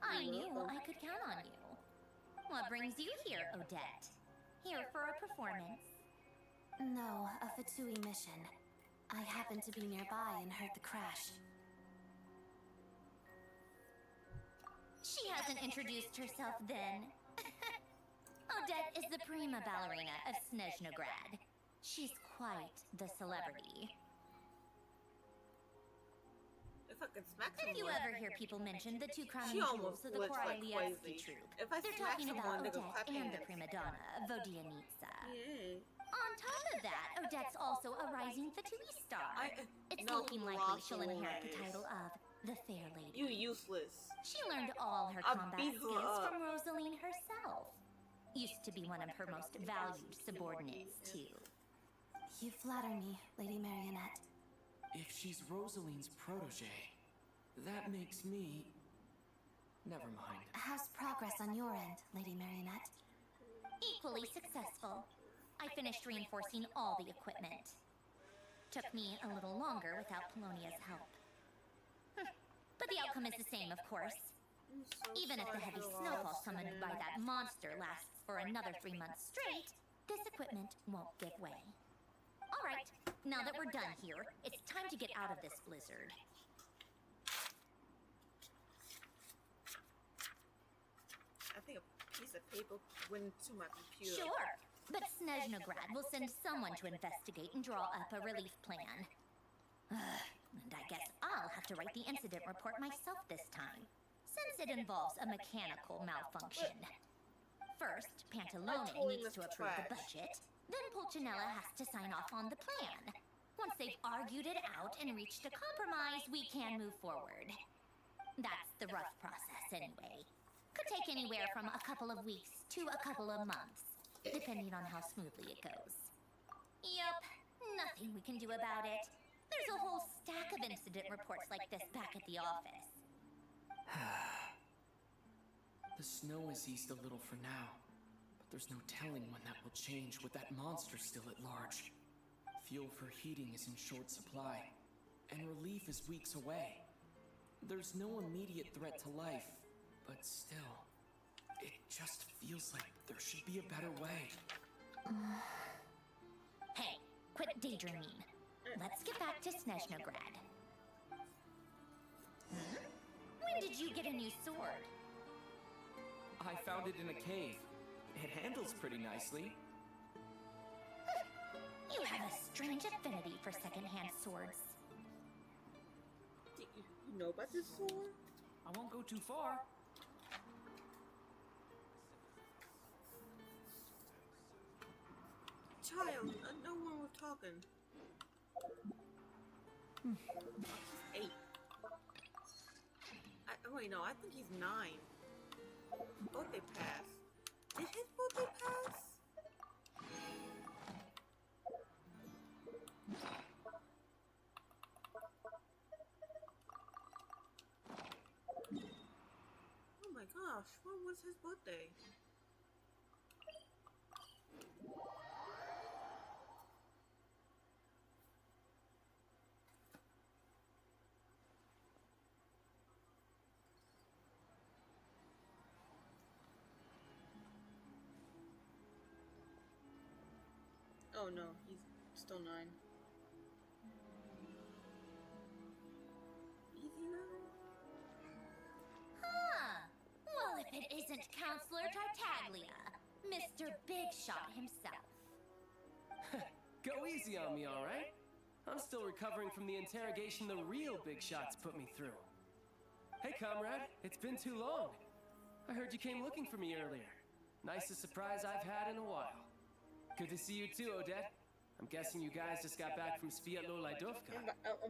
I knew I could count on you. What brings you here, Odette? Here for a performance? No, a Fatui mission. I happened to be nearby and heard the crash. She hasn't introduced herself then. Odette is the prima ballerina of Snezhnograd. She's quite the celebrity. If I could smack If you someone. ever hear people mention the two crowning She jewels almost of the looks like Korolievsky crazy. troupe, If I they're smack talking someone, about they go Odette clap and the hands. prima donna, Vodianitsa. Yay. On top of that, Odette's also a rising Fatui star. It's no, looking likely she'll Rosalind inherit the is. title of the Fair Lady. You useless. She learned all her I combat beat her skills up. from Rosaline herself. Used to be one of her most valued subordinates, too. You flatter me, Lady Marionette. If she's Rosaline's protege, that makes me... Never mind. How's progress on your end, Lady Marionette? Equally successful. I finished reinforcing all the equipment. Took me a little longer without Polonia's help. But the outcome is the same, of course. I'm so Even if the sorry heavy for snowfall loss. summoned by that monster lasts for another 3 months straight, this equipment won't give way. All right, now that we're done here, it's time to get out of this blizzard. I think a piece of paper went into my computer. Sure, but Snezhnograd will send someone to investigate and draw up a relief plan. And I guess I'll have to write the incident report myself this time, since it involves a mechanical malfunction. First, Pantalone totally needs to missed approve the trash. budget, then Pulcinella has to sign off on the plan. Once they've argued it out and reached a compromise, we can move forward. That's the rough process anyway. Could take anywhere from a couple of weeks to a couple of months, depending on how smoothly it goes. Yup, nothing we can do about it. There's a whole stack of incident reports like this back at the office. The snow has eased a little for now, but there's no telling when that will change with that monster still at large. Fuel for heating is in short supply, and relief is weeks away. There's no immediate threat to life, but still, it just feels like there should be a better way. Hey, quit daydreaming. Let's get back to Snezhnograd. When did you get a new sword? I found it in a cave. It handles pretty nicely. You have a strange affinity for secondhand swords. You know about this sword? I won't go too far. Child, no one was talking. He's 8. Wait, no, I think he's 9. Birthday pass. Did his birthday pass? gosh, when was his birthday? Oh no, he's still 9. Easy now? Huh. Well, if it isn't Counselor Tartaglia, Mr. Big Shot himself. Go easy on me, all right? I'm still recovering from the interrogation the real Big Shots put me through. Hey, comrade, it's been too long. I heard you came looking for me earlier. Nicest surprise I've had in a while. Good to see you too, Odette. I'm guessing you guys just got back from Sviatlo Laidovka.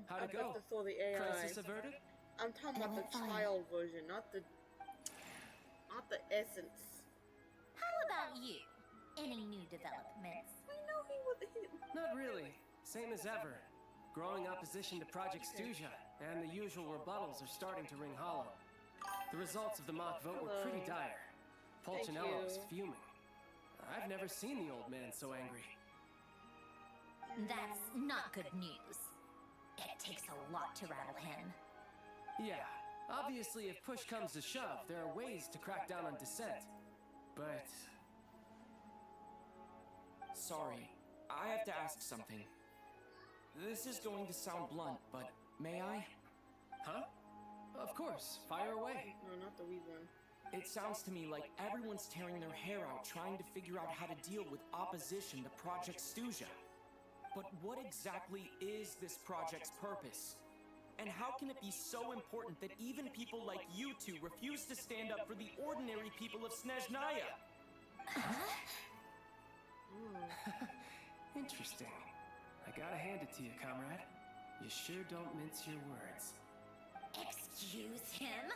How'd it go? The AI. Crisis averted? I'm talking about the child version, not the essence. How about you? Any new developments? We know he was. Not really. Same as ever. Growing opposition to Project Stuja, and the usual rebuttals are starting to ring hollow. The results of the mock vote were pretty dire. Pulcinella was fuming. I've never seen the old man so angry. That's not good news. It takes a lot to rattle him. Yeah, obviously if push comes to shove, there are ways to crack down on dissent. But... Sorry, I have to ask something. This is going to sound blunt, but may I? Huh? Of course, fire away. No, not the wee one. It sounds to me like everyone's tearing their hair out trying to figure out how to deal with opposition to Project Stuja. But what exactly is this project's purpose? And how can it be so important that even people like you two refuse to stand up for the ordinary people of Snezhnaya? Interesting. I gotta hand it to you, comrade. You sure don't mince your words. Excuse him?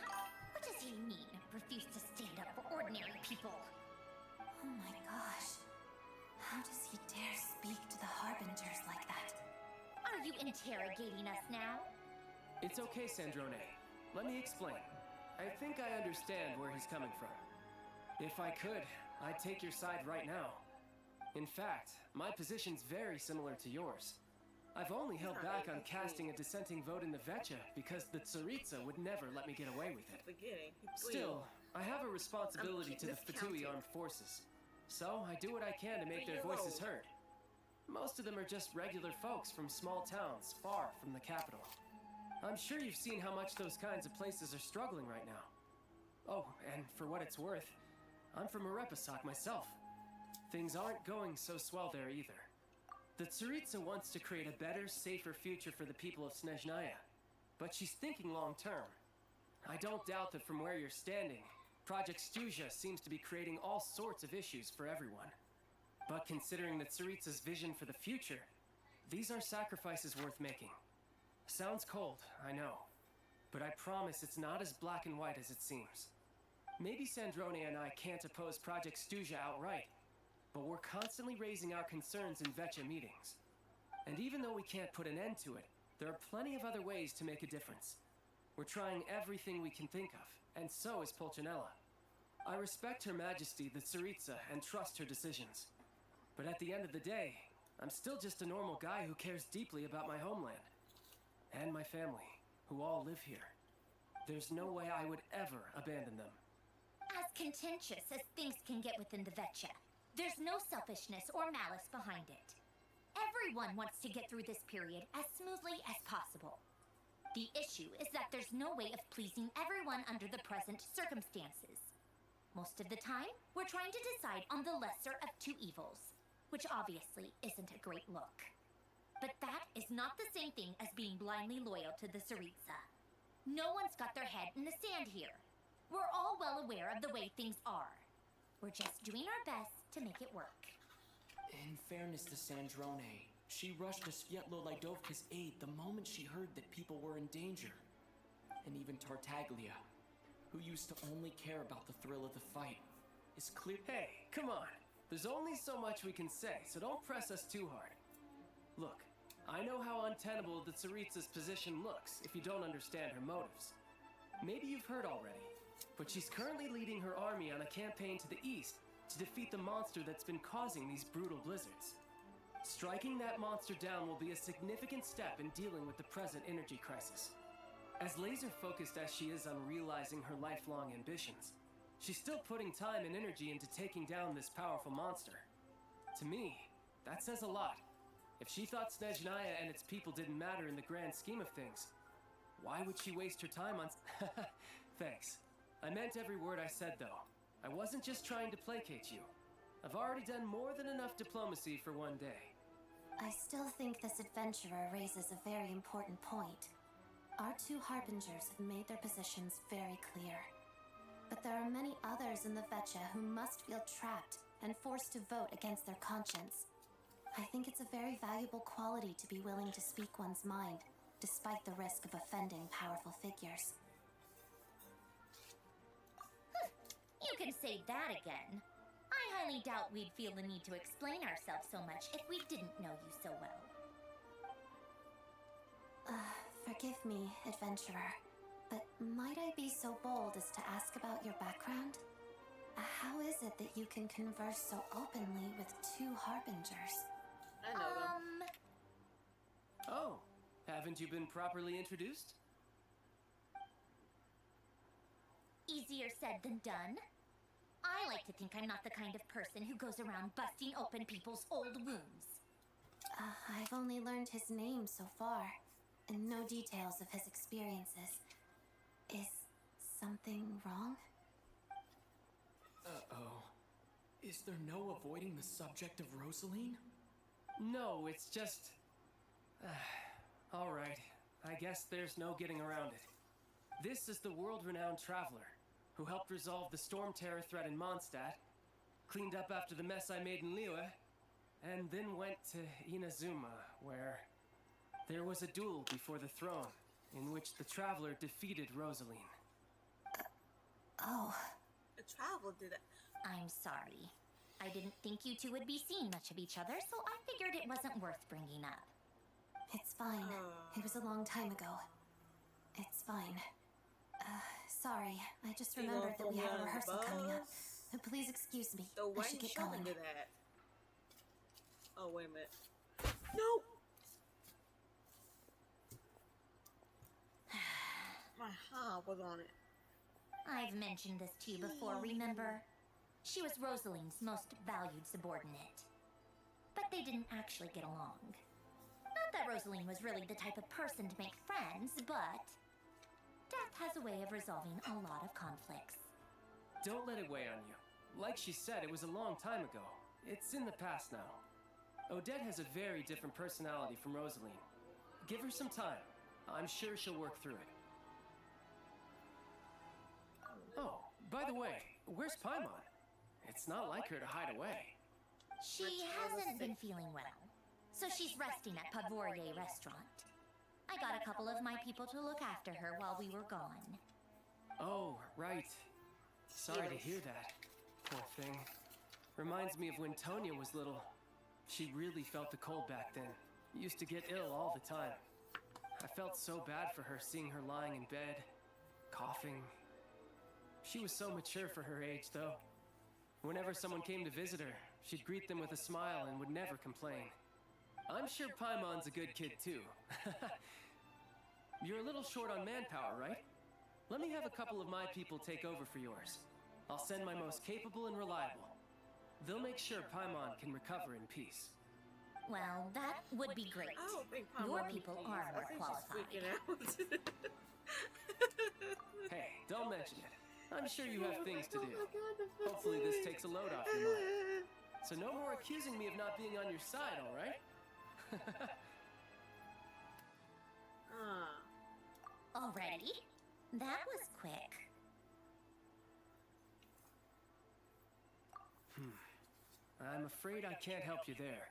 What does he mean, refuse to stand up for ordinary people? Oh my gosh. How does he dare speak to the Harbingers like that? Are you interrogating us now? It's okay, Sandrone. Let me explain. I think I understand where he's coming from. If I could, I'd take your side right now. In fact, my position's very similar to yours. I've only held back on casting a dissenting vote in the Vecha because the Tsaritsa would never let me get away with it. Still, I have a responsibility to the Fatui Armed Forces. So, I do what I can to make their voices heard. Most of them are just regular folks from small towns far from the capital. I'm sure you've seen how much those kinds of places are struggling right now. Oh, and for what it's worth, I'm from Arepasak myself. Things aren't going so swell there either. The Tsaritsa wants to create a better, safer future for the people of Snezhnaya, but she's thinking long term. I don't doubt that from where you're standing, Project Stuja seems to be creating all sorts of issues for everyone. But considering the Tsaritsa's vision for the future, these are sacrifices worth making. Sounds cold, I know, but I promise it's not as black and white as it seems. Maybe Sandrone and I can't oppose Project Stuja outright, but we're constantly raising our concerns in Vecha meetings. And even though we can't put an end to it, there are plenty of other ways to make a difference. We're trying everything we can think of, and so is Pulcinella. I respect Her Majesty, the Tsaritsa, and trust her decisions. But at the end of the day, I'm still just a normal guy who cares deeply about my homeland. And my family, who all live here. There's no way I would ever abandon them. As contentious as things can get within the Vecha, there's no selfishness or malice behind it. Everyone wants to get through this period as smoothly as possible. The issue is that there's no way of pleasing everyone under the present circumstances. Most of the time, we're trying to decide on the lesser of two evils, which obviously isn't a great look. But that is not the same thing as being blindly loyal to the Tsaritsa. No one's got their head in the sand here. We're all well aware of the way things are. We're just doing our best to make it work. In fairness to Sandrone, she rushed to Sviatlo Laidovka's aid the moment she heard that people were in danger. And even Tartaglia, who used to only care about the thrill of the fight, is clear. Hey, come on. There's only so much we can say, so don't press us too hard. Look, I know how untenable the Tsaritsa's position looks if you don't understand her motives. Maybe you've heard already. but she's currently leading her army on a campaign to the east to defeat the monster that's been causing these brutal blizzards. Striking that monster down will be a significant step in dealing with the present energy crisis. As laser-focused as she is on realizing her lifelong ambitions, she's still putting time and energy into taking down this powerful monster. To me, that says a lot. If she thought Snezhnaya and its people didn't matter in the grand scheme of things, why would she waste her time on... Thanks. I meant every word I said, though. I wasn't just trying to placate you. I've already done more than enough diplomacy for one day. I still think this adventurer raises a very important point. Our two harbingers have made their positions very clear. But there are many others in the Vetcha who must feel trapped and forced to vote against their conscience. I think it's a very valuable quality to be willing to speak one's mind, despite the risk of offending powerful figures. You can say that again. I highly doubt we'd feel the need to explain ourselves so much if we didn't know you so well. Forgive me, adventurer, but might I be so bold as to ask about your background? How is it that you can converse so openly with two harbingers? I know them. Oh, haven't you been properly introduced? Easier said than done. I like to think I'm not the kind of person who goes around busting open people's old wounds. I've only learned his name so far, and no details of his experiences. Is something wrong? Uh-oh. Is there no avoiding the subject of Rosaline? No, it's just... Alright, I guess there's no getting around it. This is the world-renowned traveler, who helped resolve the storm terror threat in Mondstadt, cleaned up after the mess I made in Liyue, and then went to Inazuma, where there was a duel before the throne, in which the traveler defeated Rosaline. Oh. The traveler did it. I'm sorry. I didn't think you two would be seeing much of each other, so I figured it wasn't worth bringing up. It's fine. It was a long time ago. It's fine. Sorry, I just remembered that we have a rehearsal coming up. Please excuse me. So I why should you get showing going. to that? Oh, wait a minute. No! My heart was on it. I've mentioned this to you before, remember? She was Rosaline's most valued subordinate. But they didn't actually get along. Not that Rosaline was really the type of person to make friends, but death has a way of resolving a lot of conflicts. Don't let it weigh on you. Like she said, it was a long time ago. It's in the past now. Odette has a very different personality from Rosaline. Give her some time. I'm sure she'll work through it. Oh, by the way, where's Paimon? It's not like her to hide away. She hasn't been feeling well, so she's resting at Pavorier Restaurant. I got a couple of my people to look after her while we were gone. Oh, right. Sorry to hear that. Poor thing. Reminds me of when Tonya was little. She really felt the cold back then. Used to get ill all the time. I felt so bad for her seeing her lying in bed, coughing. She was so mature for her age, though. Whenever someone came to visit her, she'd greet them with a smile and would never complain. I'm sure Paimon's a good kid, too. You're a little short on manpower, right? Let me have a couple of my people take over for yours. I'll send my most capable and reliable. They'll make sure Paimon can recover in peace. Well, that would be great. I don't think Your Paimon people is. are I more think qualified. she's freaking out. Hey, don't mention it. I'm sure you have things to do. Hopefully this takes a load off your mind. So no more accusing me of not being on your side, all right? Already? That was quick. I'm afraid I can't help you there.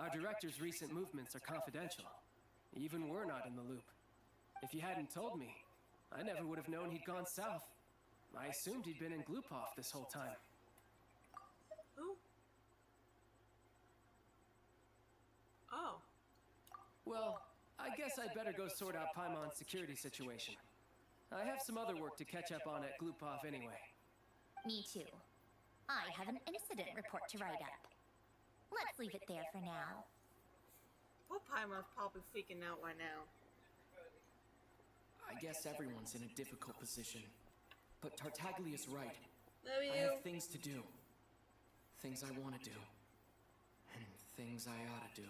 Our director's recent movements are confidential. Even we're not in the loop. If you hadn't told me, I never would have known he'd gone south. I assumed he'd been in Glupov this whole time. Who? Oh. Well, I guess I'd better go sort out Paimon's security situation. I have some other work to catch up on at Glupov anyway. Me too. I have an incident report to write up. Let's leave it there for now. Poor Paimon's probably freaking out right now. I guess everyone's in a difficult position. But Tartaglia's right. Love I you. have things to do. Things I want to do. And things I ought to do.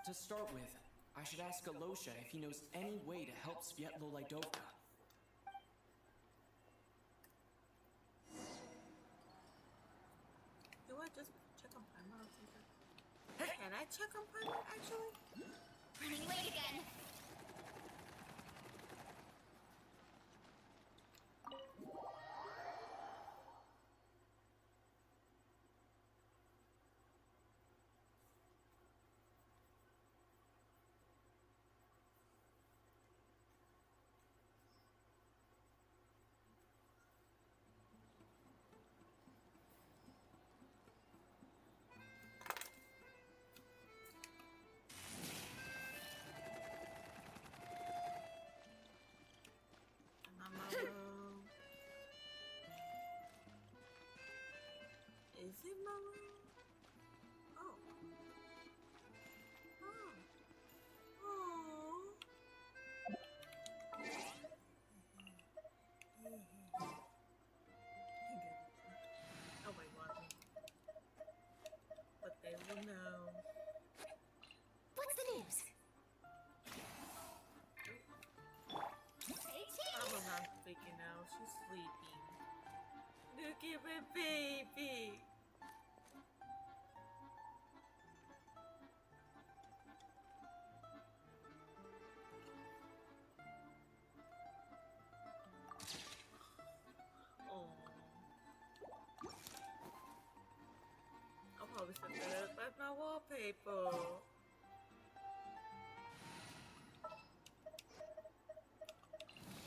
To start with, I should ask Alosha if he knows any way to help Svietlo Laidovka. Do I just check on Paimon or something? Can I check on Paimon actually? Running late again. Is it my room? Oh. Nobody watching. But they will know. What's the news? Hey, I'm not freaking out. She's sleeping. Look at my baby. Oh. I'll probably set that up as my wallpaper.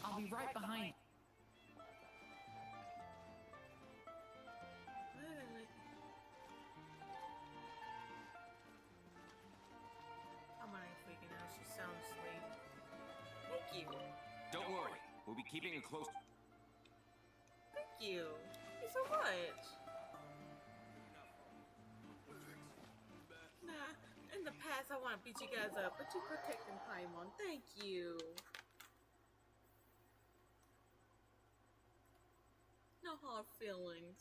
I'll be right behind. I'm not freaking out. She sounds asleep. Thank you. Don't worry, we'll be keeping a close. Thank you. Thank you so much. Nah, in the past I want to beat you guys up, but you protecting Paimon. Thank you. No hard feelings.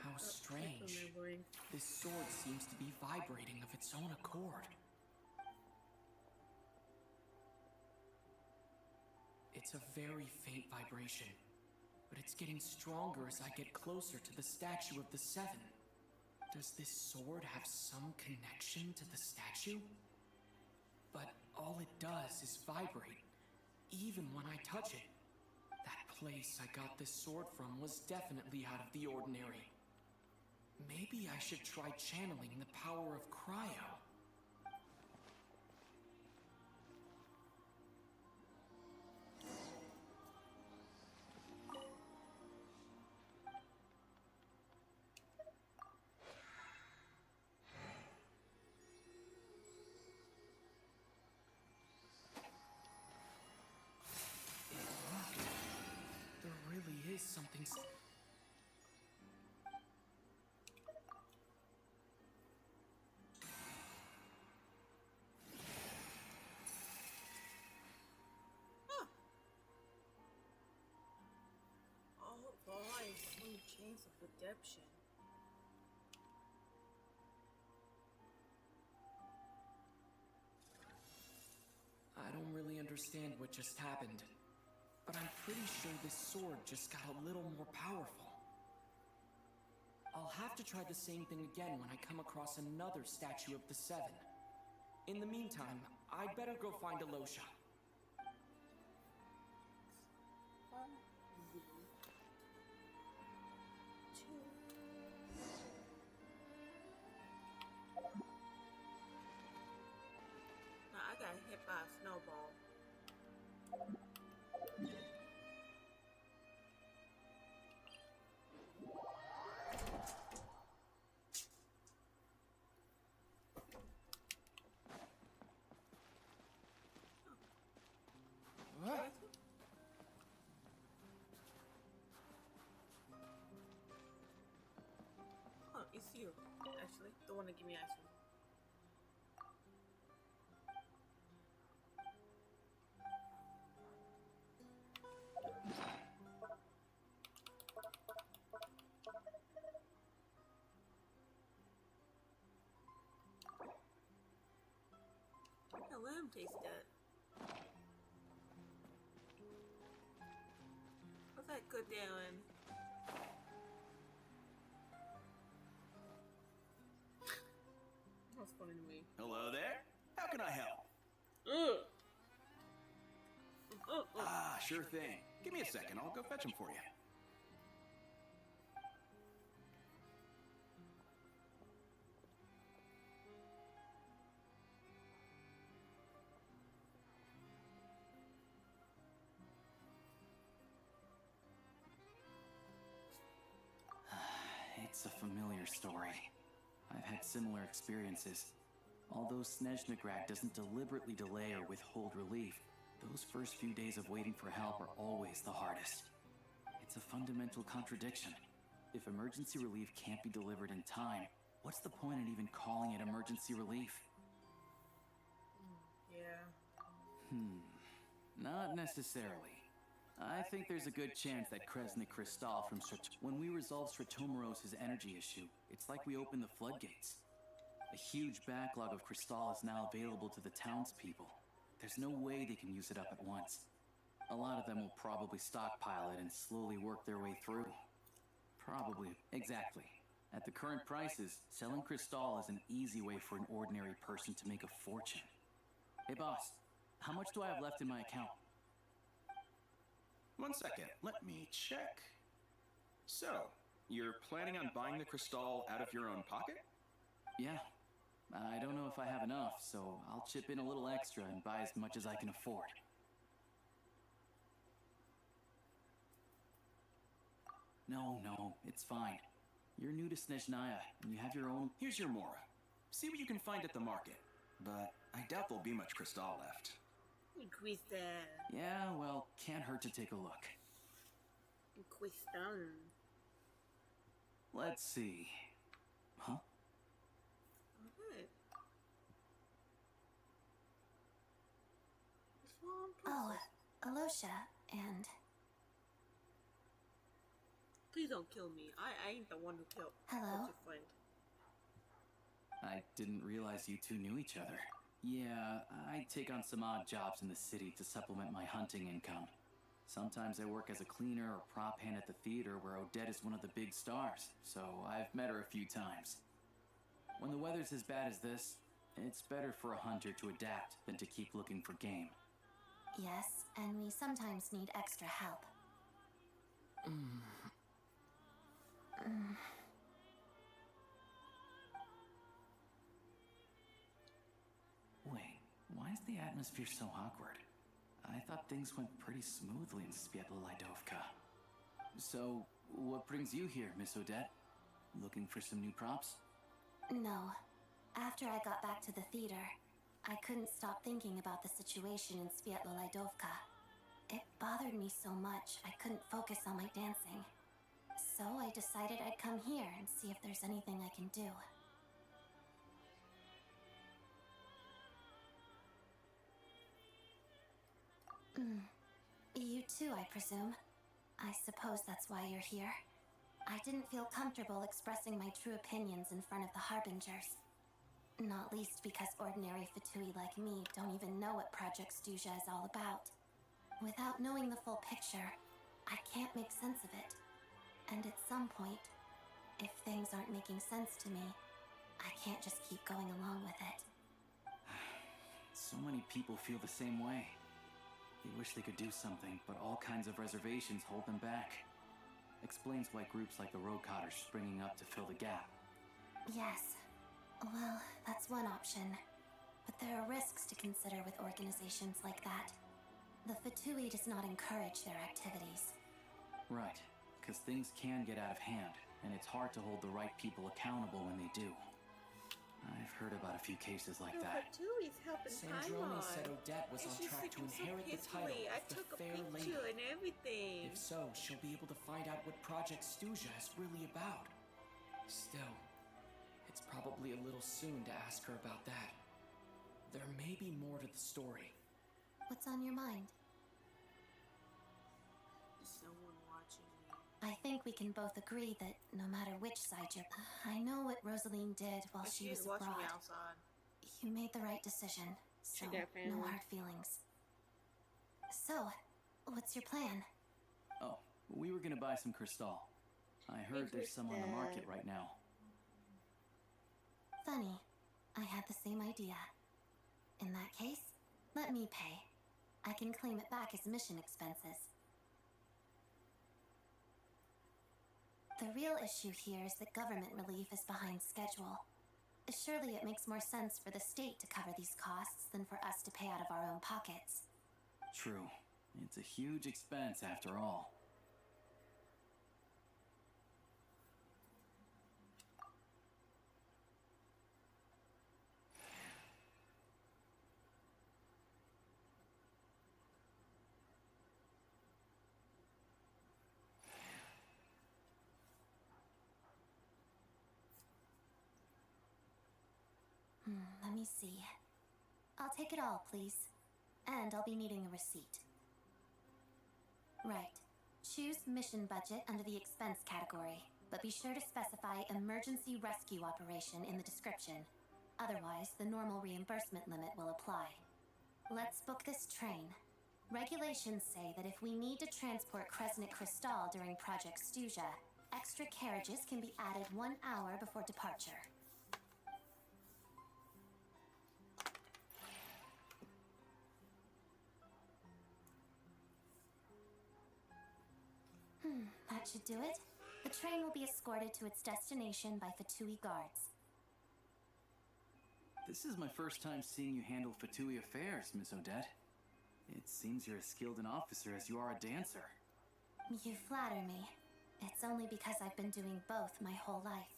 How strange. Remembering. This sword seems to be vibrating of its own accord. It's a very faint vibration, but it's getting stronger as I get closer to the statue of the Seven. Does this sword have some connection to the statue? But all it does is vibrate, even when I touch it. That place I got this sword from was definitely out of the ordinary. Maybe I should try channeling the power of cryo. There really is something. Oh boy, slim chance of redemption. I don't really understand what just happened, but I'm pretty sure this sword just got a little more powerful. I'll have to try the same thing again when I come across another statue of the Seven. In the meantime, I'd better go find Alosha. It's you, actually. The one that gave me ice cream. Yeah, let him taste that. What's that good doing? That's funny to me. Hello there. How can I help? Ugh. Ah, sure thing. Give me a second. I'll go fetch them for you. It's a familiar story. I've had similar experiences. Although Snezhnegrad doesn't deliberately delay or withhold relief, those first few days of waiting for help are always the hardest. It's a fundamental contradiction. If emergency relief can't be delivered in time, what's the point in even calling it emergency relief? Yeah. Not necessarily. I think there's a good chance that Kresnik Krystal from when we resolve Stratomoros' energy issue, it's like we open the floodgates. A huge backlog of Krystal is now available to the townspeople. There's no way they can use it up at once. A lot of them will probably stockpile it and slowly work their way through. Probably, exactly. At the current prices, selling Krystal is an easy way for an ordinary person to make a fortune. Hey boss, how much do I have left in my account? 1 second. Let me check. So, you're planning on buying the crystal out of your own pocket? Yeah. I don't know if I have enough, so I'll chip in a little extra and buy as much as I can afford. No, it's fine. You're new to Snezhnaya, and you have your own... Here's your Mora. See what you can find at the market. But I doubt there'll be much crystal left. Crystal. Yeah, well, can't hurt to take a look. Crystal. Let's see. Huh? Alright. Oh, Alosha, and... Please don't kill me. I ain't the one who killed. Hello? Your friend. I didn't realize you two knew each other. Yeah, I take on some odd jobs in the city to supplement my hunting income. Sometimes I work as a cleaner or prop hand at the theater where Odette is one of the big stars, so I've met her a few times. When the weather's as bad as this, it's better for a hunter to adapt than to keep looking for game. Yes, and we sometimes need extra help. Wait, why is the atmosphere so awkward? I thought things went pretty smoothly in Svietlo-Lidovka. So, what brings you here, Miss Odette? Looking for some new props? No. After I got back to the theater, I couldn't stop thinking about the situation in Svietlo-Lidovka. It bothered me so much I couldn't focus on my dancing. So I decided I'd come here and see if there's anything I can do. You too, I presume. I suppose that's why you're here. I didn't feel comfortable expressing my true opinions in front of the Harbingers. Not least because ordinary Fatui like me don't even know what Project Stuja is all about. Without knowing the full picture, I can't make sense of it. And at some point, if things aren't making sense to me, I can't just keep going along with it. So many people feel the same way. They wish they could do something, but all kinds of reservations hold them back. Explains why groups like the Roadcott are springing up to fill the gap. Yes. Well, that's one option. But there are risks to consider with organizations like that. The Fatui does not encourage their activities. Right, because things can get out of hand, and it's hard to hold the right people accountable when they do. I've heard about a few cases like that. Fatui's helping Sandrone Paimon. said Odette was And on she's track to looking so inherit the title peacefully. I of the took a Fair picture Lady. and everything. If so, she'll be able to find out what Project Stuja is really about. Still, probably a little soon to ask her about that. There may be more to the story. What's on your mind? Someone watching me. I think we can both agree that no matter which side you're... I know what Rosaline did while But she she was is watching me abroad. outside. You made the right decision, so She got no family. hard feelings. So, what's your plan? Oh, we were gonna buy some crystal. I heard there's some on the market right now. Funny. I had the same idea. In that case, let me pay. I can claim it back as mission expenses. The real issue here is that government relief is behind schedule. Surely it makes more sense for the state to cover these costs than for us to pay out of our own pockets. True. It's a huge expense after all. Let me see. I'll take it all, please. And I'll be needing a receipt. Right. Choose mission budget under the expense category, but be sure to specify emergency rescue operation in the description. Otherwise, the normal reimbursement limit will apply. Let's book this train. Regulations say that if we need to transport Crescent Crystal during Project Stuja, extra carriages can be added 1 hour before departure. That should do it. The train will be escorted to its destination by Fatui guards. This is my first time seeing you handle Fatui affairs, Miss Odette. It seems you're as skilled an officer as you are a dancer. You flatter me. It's only because I've been doing both my whole life.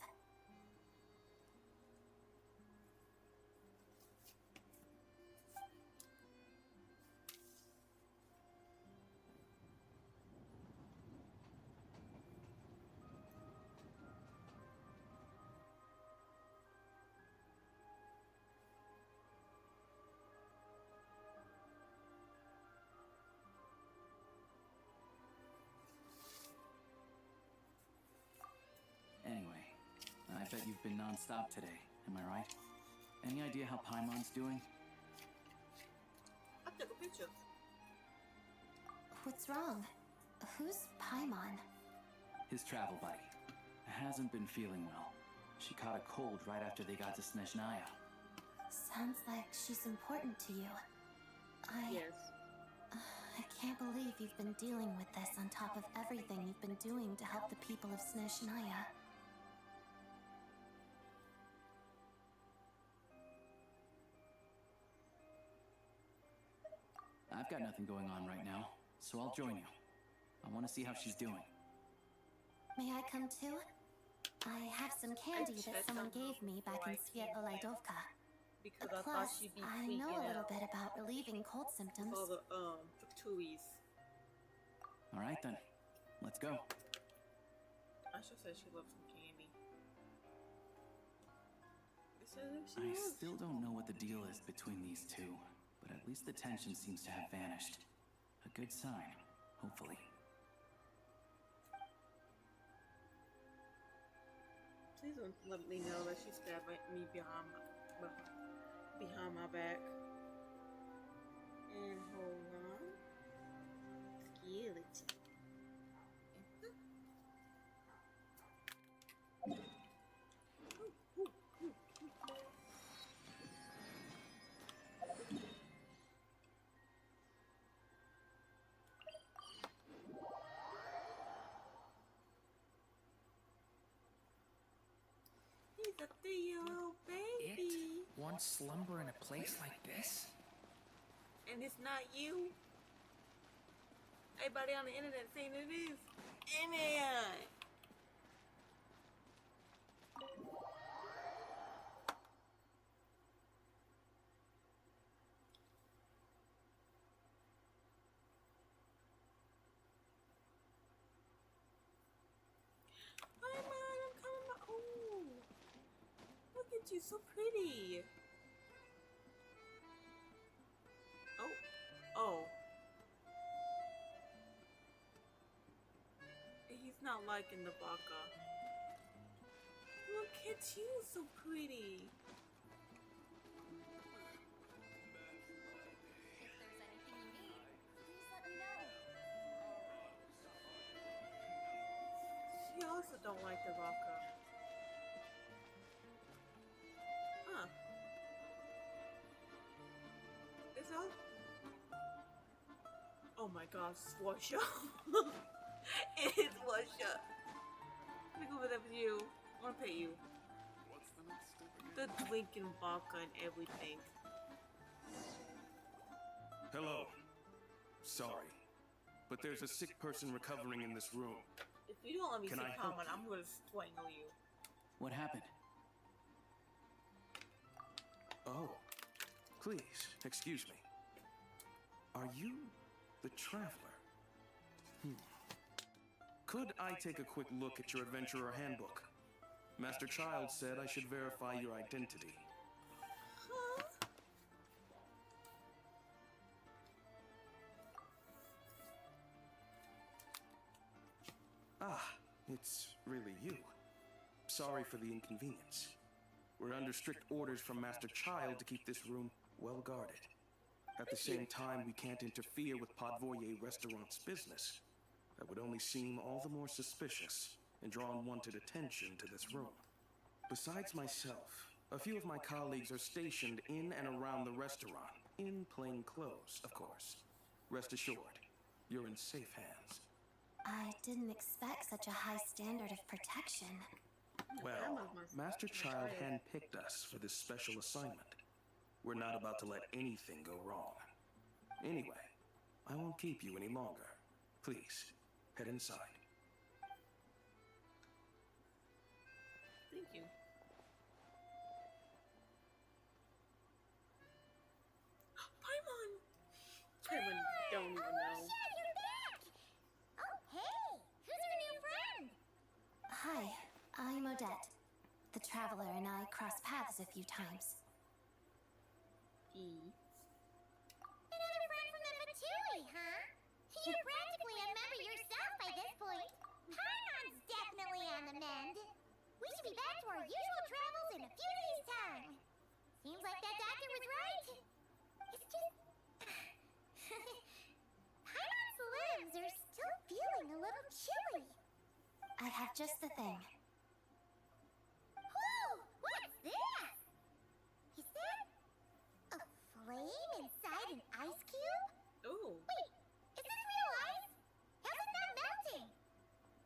Anyway, I bet you've been non-stop today, am I right? Any idea how Paimon's doing? I took a picture. What's wrong? Who's Paimon? His travel buddy. Hasn't been feeling well. She caught a cold right after they got to Snezhnaya. Sounds like she's important to you. Yes. I can't believe you've been dealing with this on top of everything you've been doing to help the people of Snezhnaya. I've got nothing going on right now, so I'll join you. I want to see how she's doing. May I come too? I have some candy that someone gave me back in Svietlovaidovka. Because I thought Plus, she'd be I tweaking know a little out bit about relieving cold symptoms. all the Fatuis. All right then, let's go. I should say she loves some candy. It says if she I loves. still don't know what the deal is between these two, but at least the tension seems to have vanished. A good sign, hopefully. Please don't let me know that she stabbed me behind my back. And hold on. Skeleton. He's a 3-year-old baby. It wants slumber in a place like this? And it's not you. Everybody on the internet saying it is. Internet. Paimon, I'm coming back. Ooh. What's you, so pretty. Oh. Oh. He's not liking the baka. Look at you, so pretty. If there's anything you need, please let me know. She also don't like the baka. Huh. Is that? Oh my god, Swasha. It's Swasha. Let me go over there with you. I wanna pay you. The Lincoln Baka and everything. Hello. Sorry, but there's a sick person recovering in this room. If you don't let me Can see I help Paimon, you? I'm gonna strangle you. What happened? Oh, please, excuse me. Are you the Traveler? Could I take a quick look at your Adventurer Handbook? Master Child said I should verify your identity. Huh? Ah, it's really you. Sorry for the inconvenience. We're under strict orders from Master Child to keep this room well guarded. At the same time, we can't interfere with Podvoye Restaurant's business. That would only seem all the more suspicious and draw unwanted attention to this room. Besides myself, a few of my colleagues are stationed in and around the restaurant, in plain clothes, of course. Rest assured, you're in safe hands. I didn't expect such a high standard of protection. Well, Master Child handpicked us for this special assignment. We're not about to let anything go wrong. Anyway, I won't keep you any longer. Please, head inside. Thank you. Paimon! Paimon don't even know. Shit, you're back! Oh, hey! Who's your new friend? Hi, I'm Odette. The Traveler and I crossed paths a few times. Another friend from the Fatui, huh? You're practically a member yourself by this point. Paimon's definitely on the mend. We should be back to our usual travels in a few days' time. Seems like that doctor was right. It's just... Paimon's limbs are still feeling a little chilly. I have just the thing. Whoa! What's this? Is that a flame inside an ice cube? Ooh. Wait, is this real ice? How's it not melting?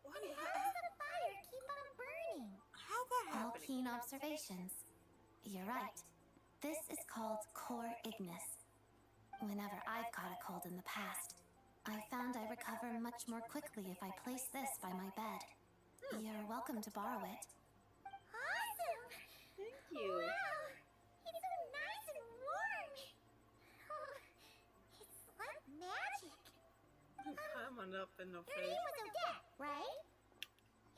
What? And how does the fire keep on burning? How'd that All happen? keen observations. You're right. This is called core ignis. Whenever I've caught a cold in the past, I found I recover much more quickly if I place this by my bed. You're welcome to borrow it. Awesome! Thank you. Wow! It's so nice and warm! Oh, it's like magic. Paimon up in the Your name face. was Odette, right?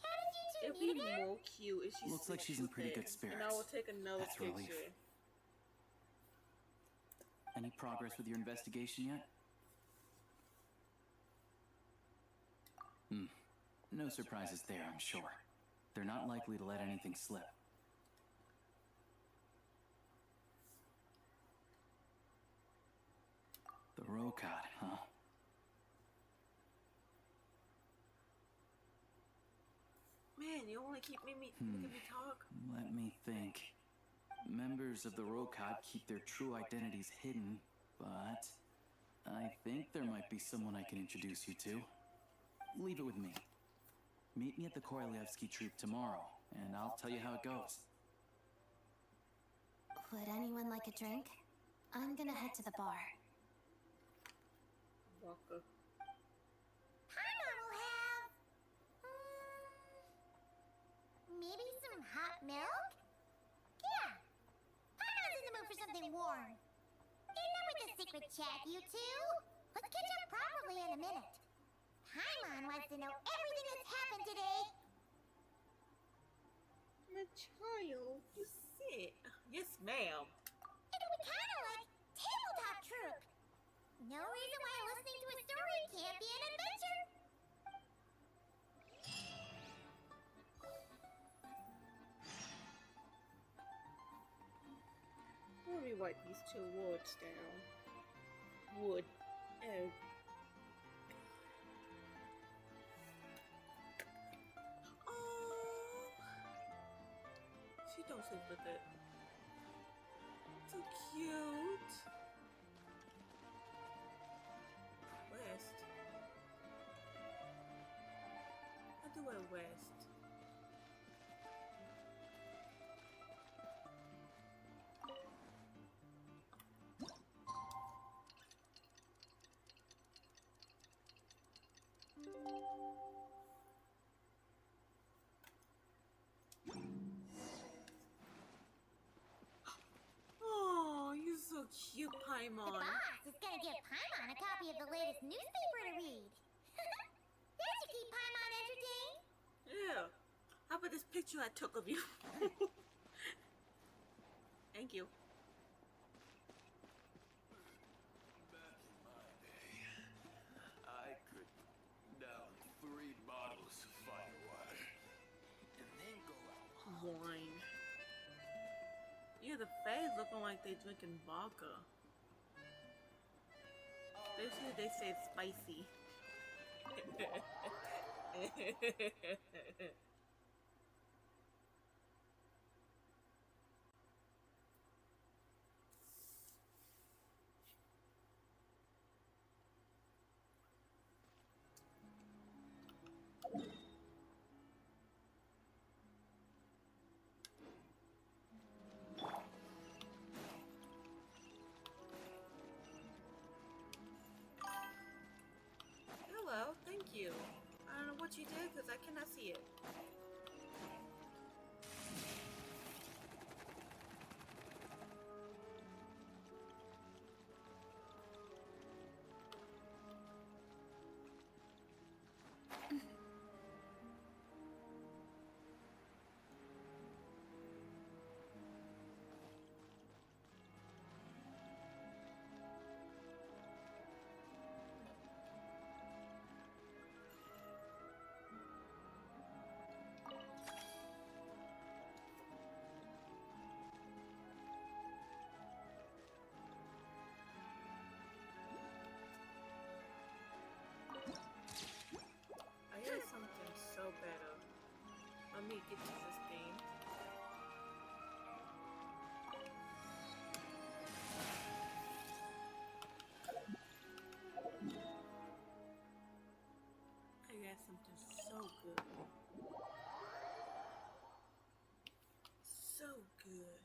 How did you two It'd meet be again? more cute if she Looks like she's in pretty good And I will spirits. take another That's a relief. picture. Any progress with your investigation yet? No surprises there, I'm sure. They're not likely to let anything slip. The Rokad, huh? Man, you only keep making me talk. Let me think. Members of the Rokad keep their true identities hidden, but I think there might be someone I can introduce you to. Leave it with me. Meet me at the Korolyevsky troop tomorrow, and I'll tell you how it goes. Would anyone like a drink? I'm gonna head to the bar. Walker. Paimon will have... maybe some hot milk? Yeah. Paimon's in the mood for something warm. Enough with the secret chat, you two. Let's catch up properly in a minute. Paimon wants to know everything that's happened today. My child, you sick. Yes, ma'am. It'll be kind of like tabletop troop. No reason why listening to a story can't be an adventure. Let me write these two words down. Wood. Oh. Oh. She don't sleep with it. So cute. West. How do I west? Oh, you're so cute, Paimon. The boss is gonna give Paimon a copy of the latest newspaper to read. That should keep Paimon entertained. Yeah. How about this picture I took of you? Thank you. Back in my day, I could down 3 bottles of fire water and then go out. Wine. Yeah, the face looking like they drinking vodka. Especially they say it's spicy. Hello, thank you. I don't know what you did because I cannot see it. I hear something so better. Let me get to this game. I got something so good. So good.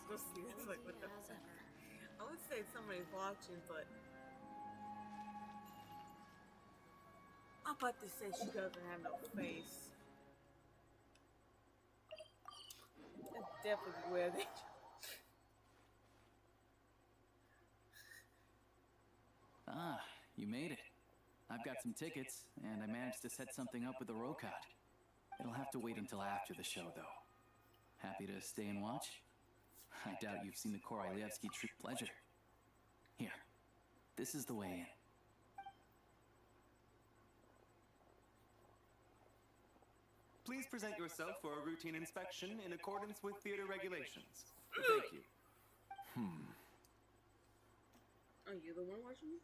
Let's see. It's like, what the fuck? I would say somebody's watching, but I'm about to say she doesn't have no face. That's definitely where they. Ah, you made it. I've got some tickets, and I managed to set something up with the Rokad. It'll have to wait until after the show, though. Happy to stay and watch? I doubt you've seen the Korolyevsky Troop Pleasure. Here, this is the way in. Please present yourself for a routine inspection in accordance with theater regulations. Thank you. Are you the one watching me?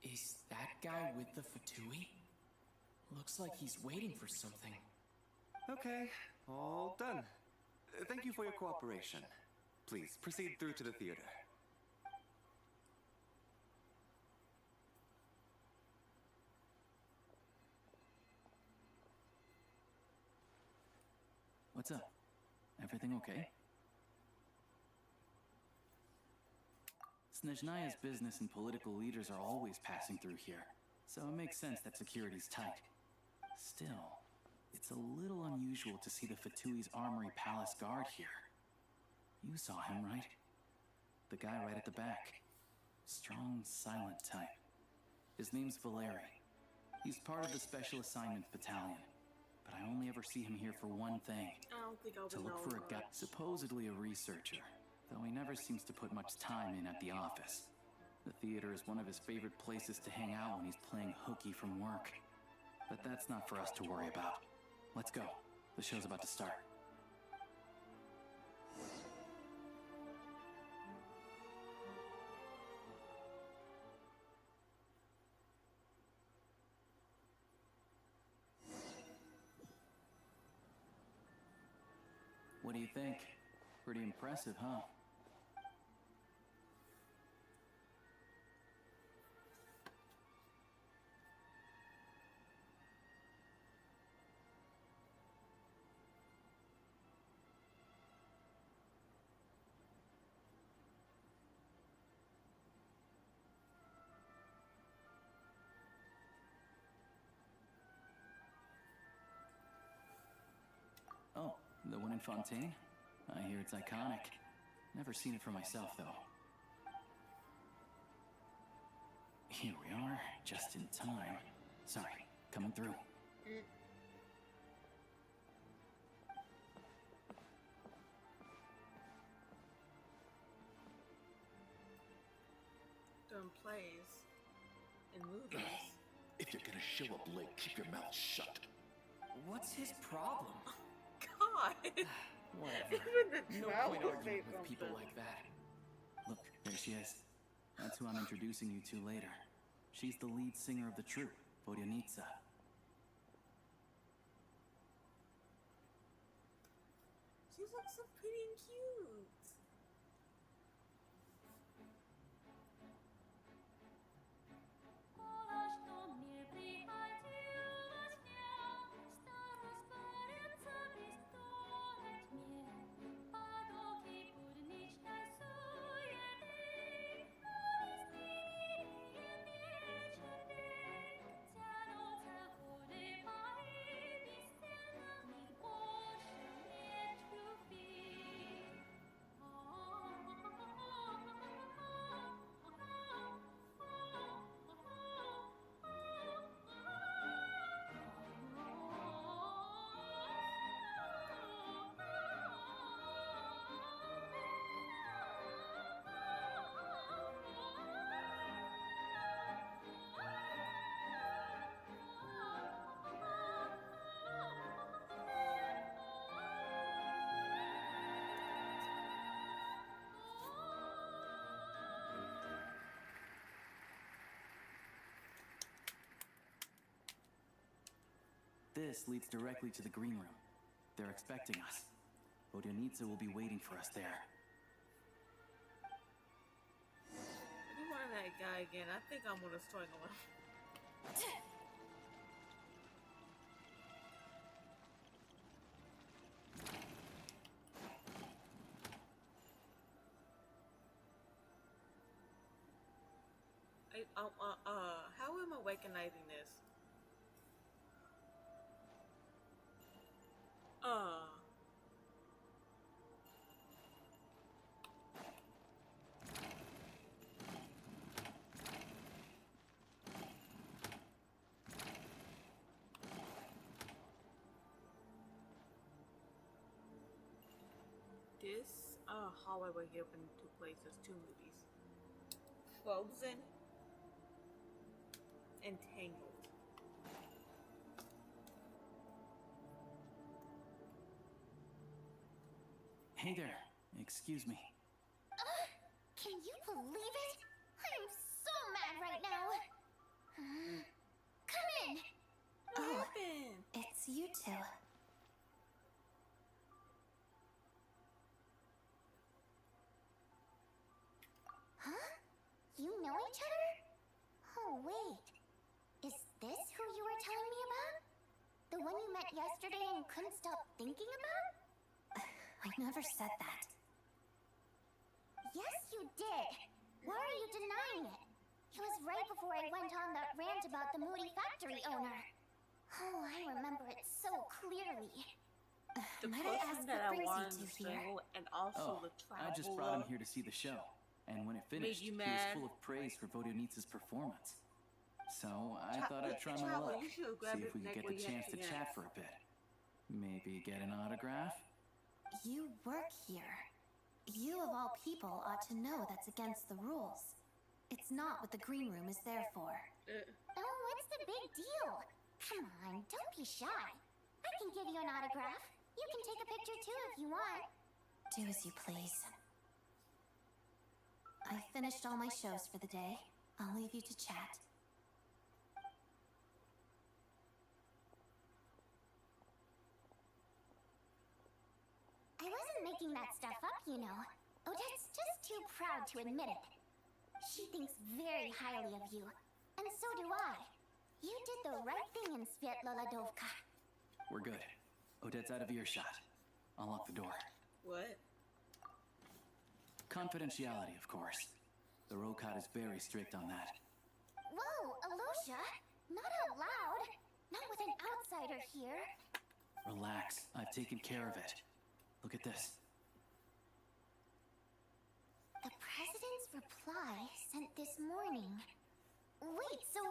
Is that guy with the Fatui? Looks like he's waiting for something. Okay, all done. Thank you for your cooperation. Please proceed through to the theater. What's up? Everything okay? Snezhnaya's business and political leaders are always passing through here, so it makes sense that security's tight. Still, it's a little unusual to see the Fatui's Armory Palace guard here. You saw him, right? The guy right at the back. Strong, silent type. His name's Valeri. He's part of the Special Assignment Battalion, but I only ever see him here for one thing. I don't think I'll To look for a guy, supposedly a researcher, though he never seems to put much time in at the office. The theater is one of his favorite places to hang out when he's playing hooky from work. But that's not for us to worry about. Let's go. The show's about to start. What do you think? Pretty impressive, huh? Oh, the one in Fontaine? I hear it's iconic. Never seen it for myself, though. Here we are, just in time. Sorry, coming through. Done plays and movies. If you're gonna show up late, keep your mouth shut. What's his problem? God! Whatever. Even the No child point will arguing say with people something. like that. Look, there she is. That's who I'm introducing you to later. She's the lead singer of the troupe, Vodyanitsa. She looks so pretty and cute. This leads directly to the green room. They're expecting us. Vodyanitsa will be waiting for us there. You want that guy again? I think I'm gonna start going. How am I recognizing this? hallway where he opened two places, two movies. Frozen and Tangled. Hey there, excuse me. Can you believe it? I'm so mad right now. Come in. What happened? It's you two. Huh? You know each other? Oh, wait. Is this who you were telling me about? The one you met yesterday and couldn't stop thinking about? I never said that. Yes, you did. Why are you denying it? It was right before I went on that rant about the moody factory owner. Oh, I remember it so clearly. The Might I person ask that what I brings wanted you to two here? strangle and also the I just brought him traveler. here to see the show. And when it finished, he you was mad? full of praise for Vodonitz's performance. So I thought I'd try my Traveler, luck, you should've grabbed see if his we could neck get where the you had chance to your chat hands. for a bit. Maybe get an autograph? You work here. You of all people ought to know that's against the rules. It's not what the green room is there for. Oh, what's the big deal? Come on, don't be shy. I can give you an autograph. You can take a picture too if you want. Do as you please. I finished all my shows for the day. I'll leave you to chat. I wasn't making that stuff up, you know. Odette's just too proud to admit it. She thinks very highly of you, and so do I. You did the right thing in Svietloladovka. We're good. Odette's out of earshot. I'll lock the door. What? Confidentiality, of course. The Rokad is very strict on that. Whoa, Alosia! Not out loud! Not with an outsider here! Relax, I've taken care of it. Look at this. The President's reply sent this morning. Wait, so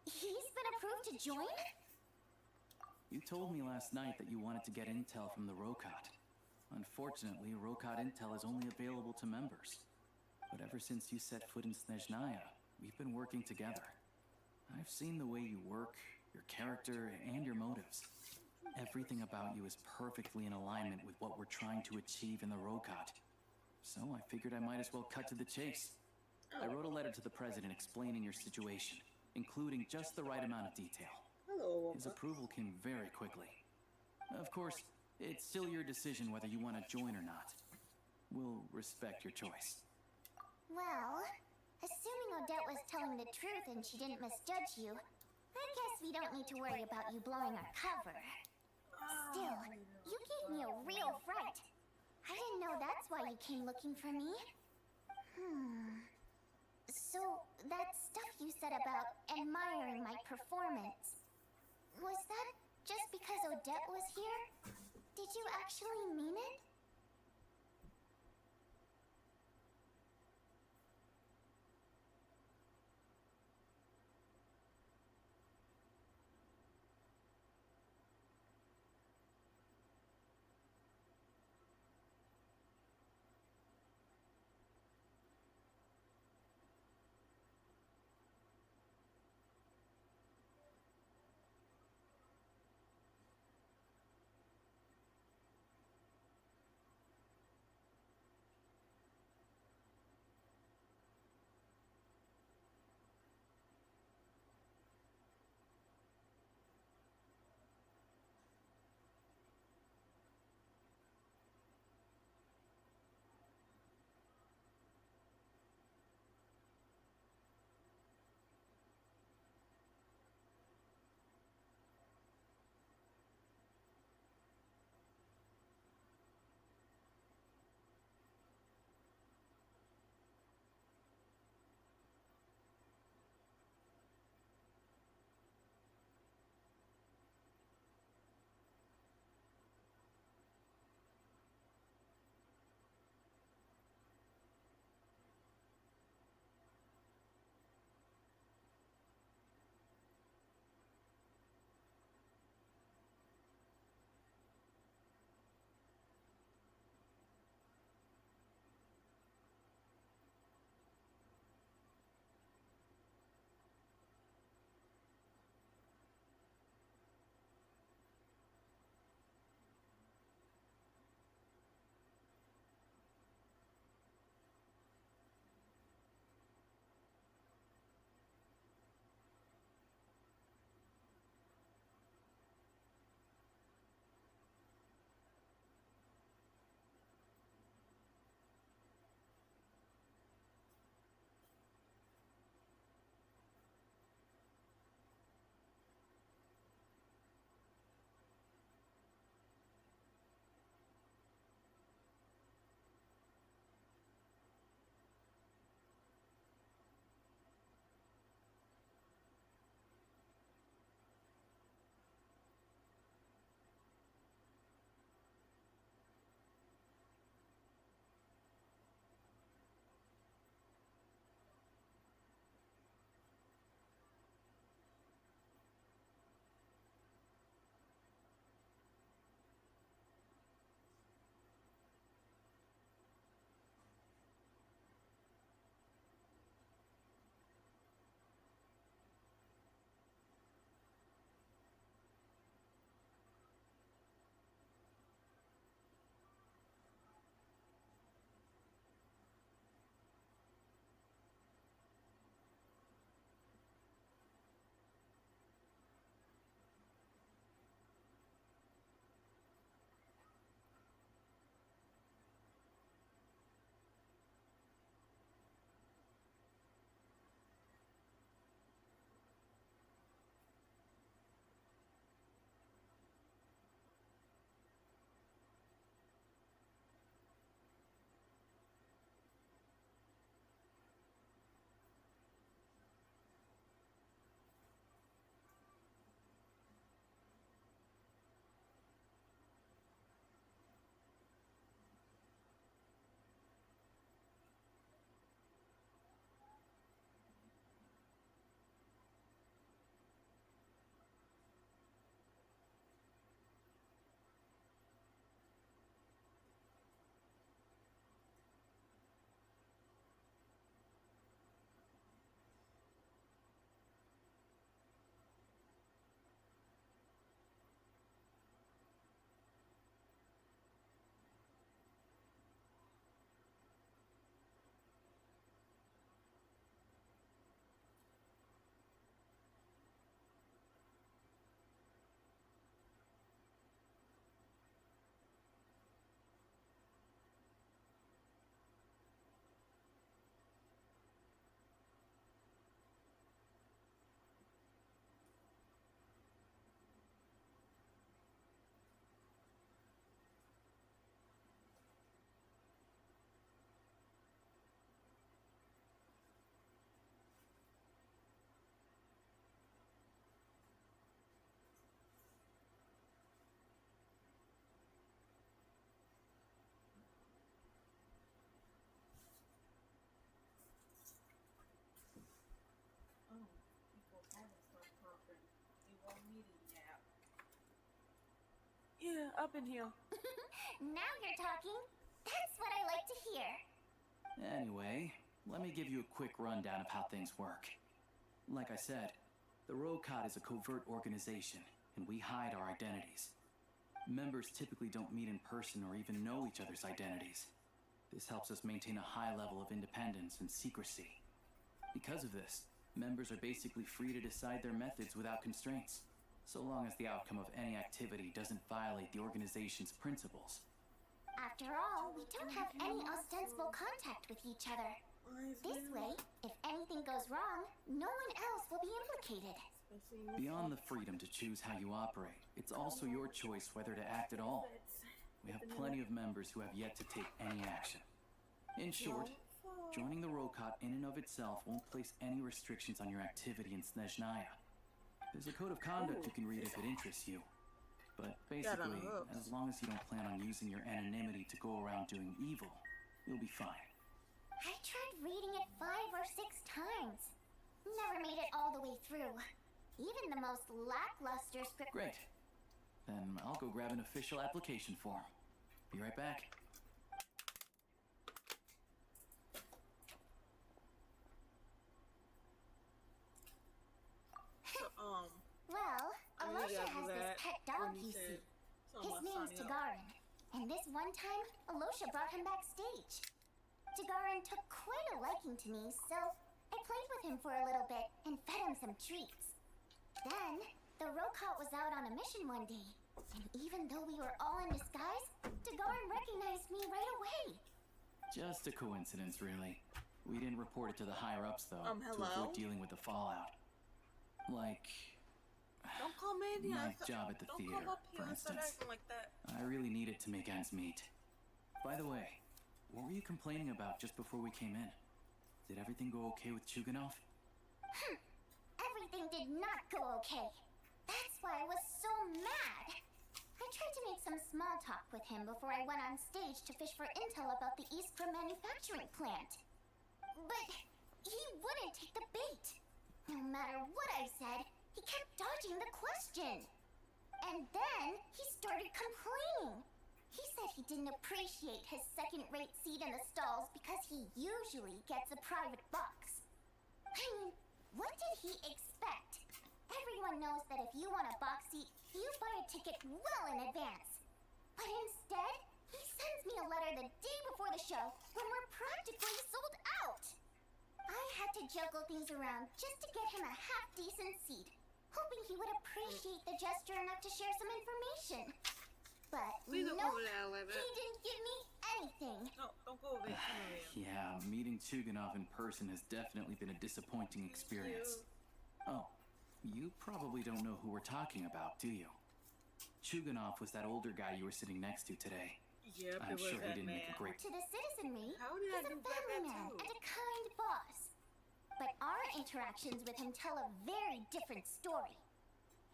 he's been approved to join? You told me last night that you wanted to get intel from the Rokad. Unfortunately, Rokad intel is only available to members. But ever since you set foot in Snezhnaya, we've been working together. I've seen the way you work, your character, and your motives. Everything about you is perfectly in alignment with what we're trying to achieve in the Rokad. So I figured I might as well cut to the chase. I wrote a letter to the President explaining your situation, including just the right amount of detail. Hello. His approval came very quickly. Of course, it's still your decision whether you want to join or not. We'll respect your choice. Well, assuming Odette was telling the truth and she didn't misjudge you, I guess we don't need to worry about you blowing our cover. Still, you gave me a real fright. I didn't know that's why you came looking for me. So, that stuff you said about admiring my performance, was that just because Odette was here? Did you actually mean it? Yeah, up in here. Now you're talking. That's what I like to hear. Anyway, let me give you a quick rundown of how things work. Like I said, the Rokot is a covert organization, and we hide our identities. Members typically don't meet in person or even know each other's identities. This helps us maintain a high level of independence and secrecy. Because of this, members are basically free to decide their methods without constraints, so long as the outcome of any activity doesn't violate the organization's principles. After all, we don't have any ostensible contact with each other. This way, if anything goes wrong, no one else will be implicated. Beyond the freedom to choose how you operate, it's also your choice whether to act at all. We have plenty of members who have yet to take any action. In short, joining the Rokot in and of itself won't place any restrictions on your activity in Snezhnaya. There's a code of conduct you can read if it interests you. But basically, as long as you don't plan on using your anonymity to go around doing evil, you'll be fine. I tried reading it 5 or 6 times. Never made it all the way through. Even the most lackluster script. Great. Then I'll go grab an official application form. Be right back. Well, Alosha has this pet dog, you see. His name's Tagarin. And this one time, Alosha brought him backstage. Tagarin took quite a liking to me, so I played with him for a little bit and fed him some treats. Then, the Rokot was out on a mission one day, and even though we were all in disguise, Tagarin recognized me right away. Just a coincidence, really. We didn't report it to the higher-ups, though, to avoid dealing with the fallout. Like... Don't call me my job at the theater, for instance. Like that. I really needed to make ends meet. By the way, what were you complaining about just before we came in? Did everything go okay with Chuganov? Everything did not go okay. That's why I was so mad. I tried to make some small talk with him before I went on stage to fish for intel about the Iskra manufacturing plant. But he wouldn't take the bait. No matter what I said, he kept dodging the question. And then he started complaining. He said he didn't appreciate his second-rate seat in the stalls because he usually gets a private box. I mean, what did he expect? Everyone knows that if you want a box seat, you buy a ticket well in advance. But instead, he sends me a letter the day before the show when we're practically sold out. I had to juggle things around just to get him a half-decent seat, hoping he would appreciate the gesture enough to share some information. But no, he didn't give me anything. No, don't go over there. Yeah, meeting Chuganov in person has definitely been a disappointing experience. Oh, you probably don't know who we're talking about, do you? Chuganov was that older guy you were sitting next to today. Yep, I'm sure he didn't make a great... To the citizenry, How did he's I a do that family man too? and a kind boss. But our interactions with him tell a very different story.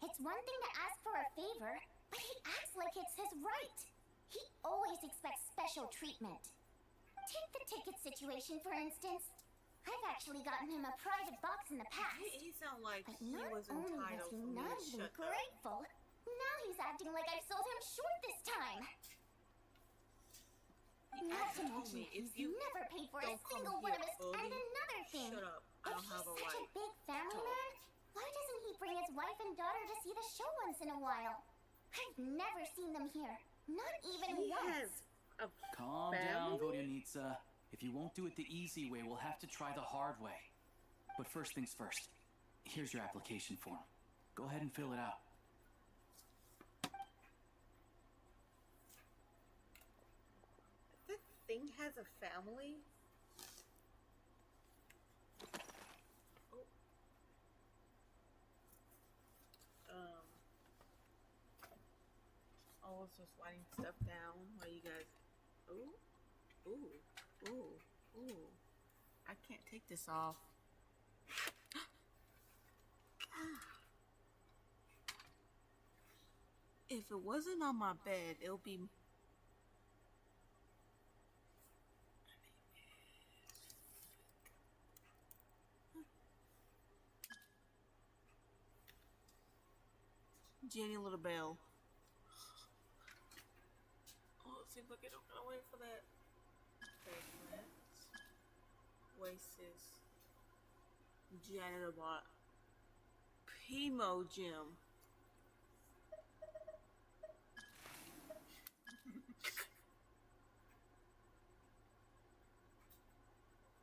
It's one thing to ask for a favor, but he acts like it's his right. He always expects special treatment. Take the ticket situation, for instance. I've actually gotten him a private box in the past. He sounded like But he not was only entitled was he for me not to even shut up. grateful, now he's acting like I've sold him short this time. Not to mention, he's never paid for a single one of his... And another thing, Shut up. if I don't he's have a such a right. big family man, why doesn't he bring his wife and daughter to see the show once in a while? I've never seen them here, not even once. Calm down, Vodyanitsa. If you won't do it the easy way, we'll have to try the hard way. But first things first. Here's your application form. Go ahead and fill it out. This thing has a family? I was just writing stuff down while you guys... Ooh. I can't take this off. If it wasn't on my bed, it would be... Jenny Little Bell. seems like it don't gotta wait for that. Fakelands. Oasis. Janitor bot. Primo gym.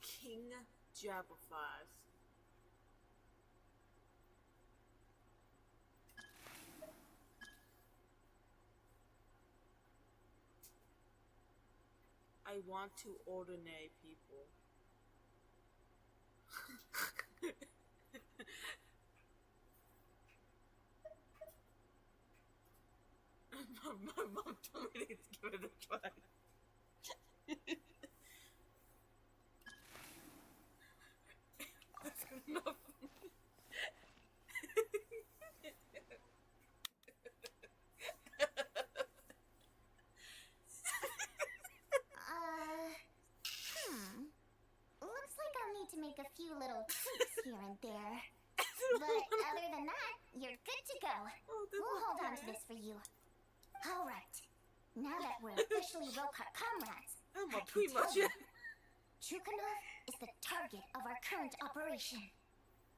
King Jabberflies. I want to ordinate people. my mom told me to give it a try. That's enough. Looks like I'll need to make a few little tweaks here and there. But other than that, you're good to go. We'll hold on to this for you. Alright. Now that we're officially Rokart comrades, I'm I a can primo tell you, gym. Chukanov is the target of our current operation.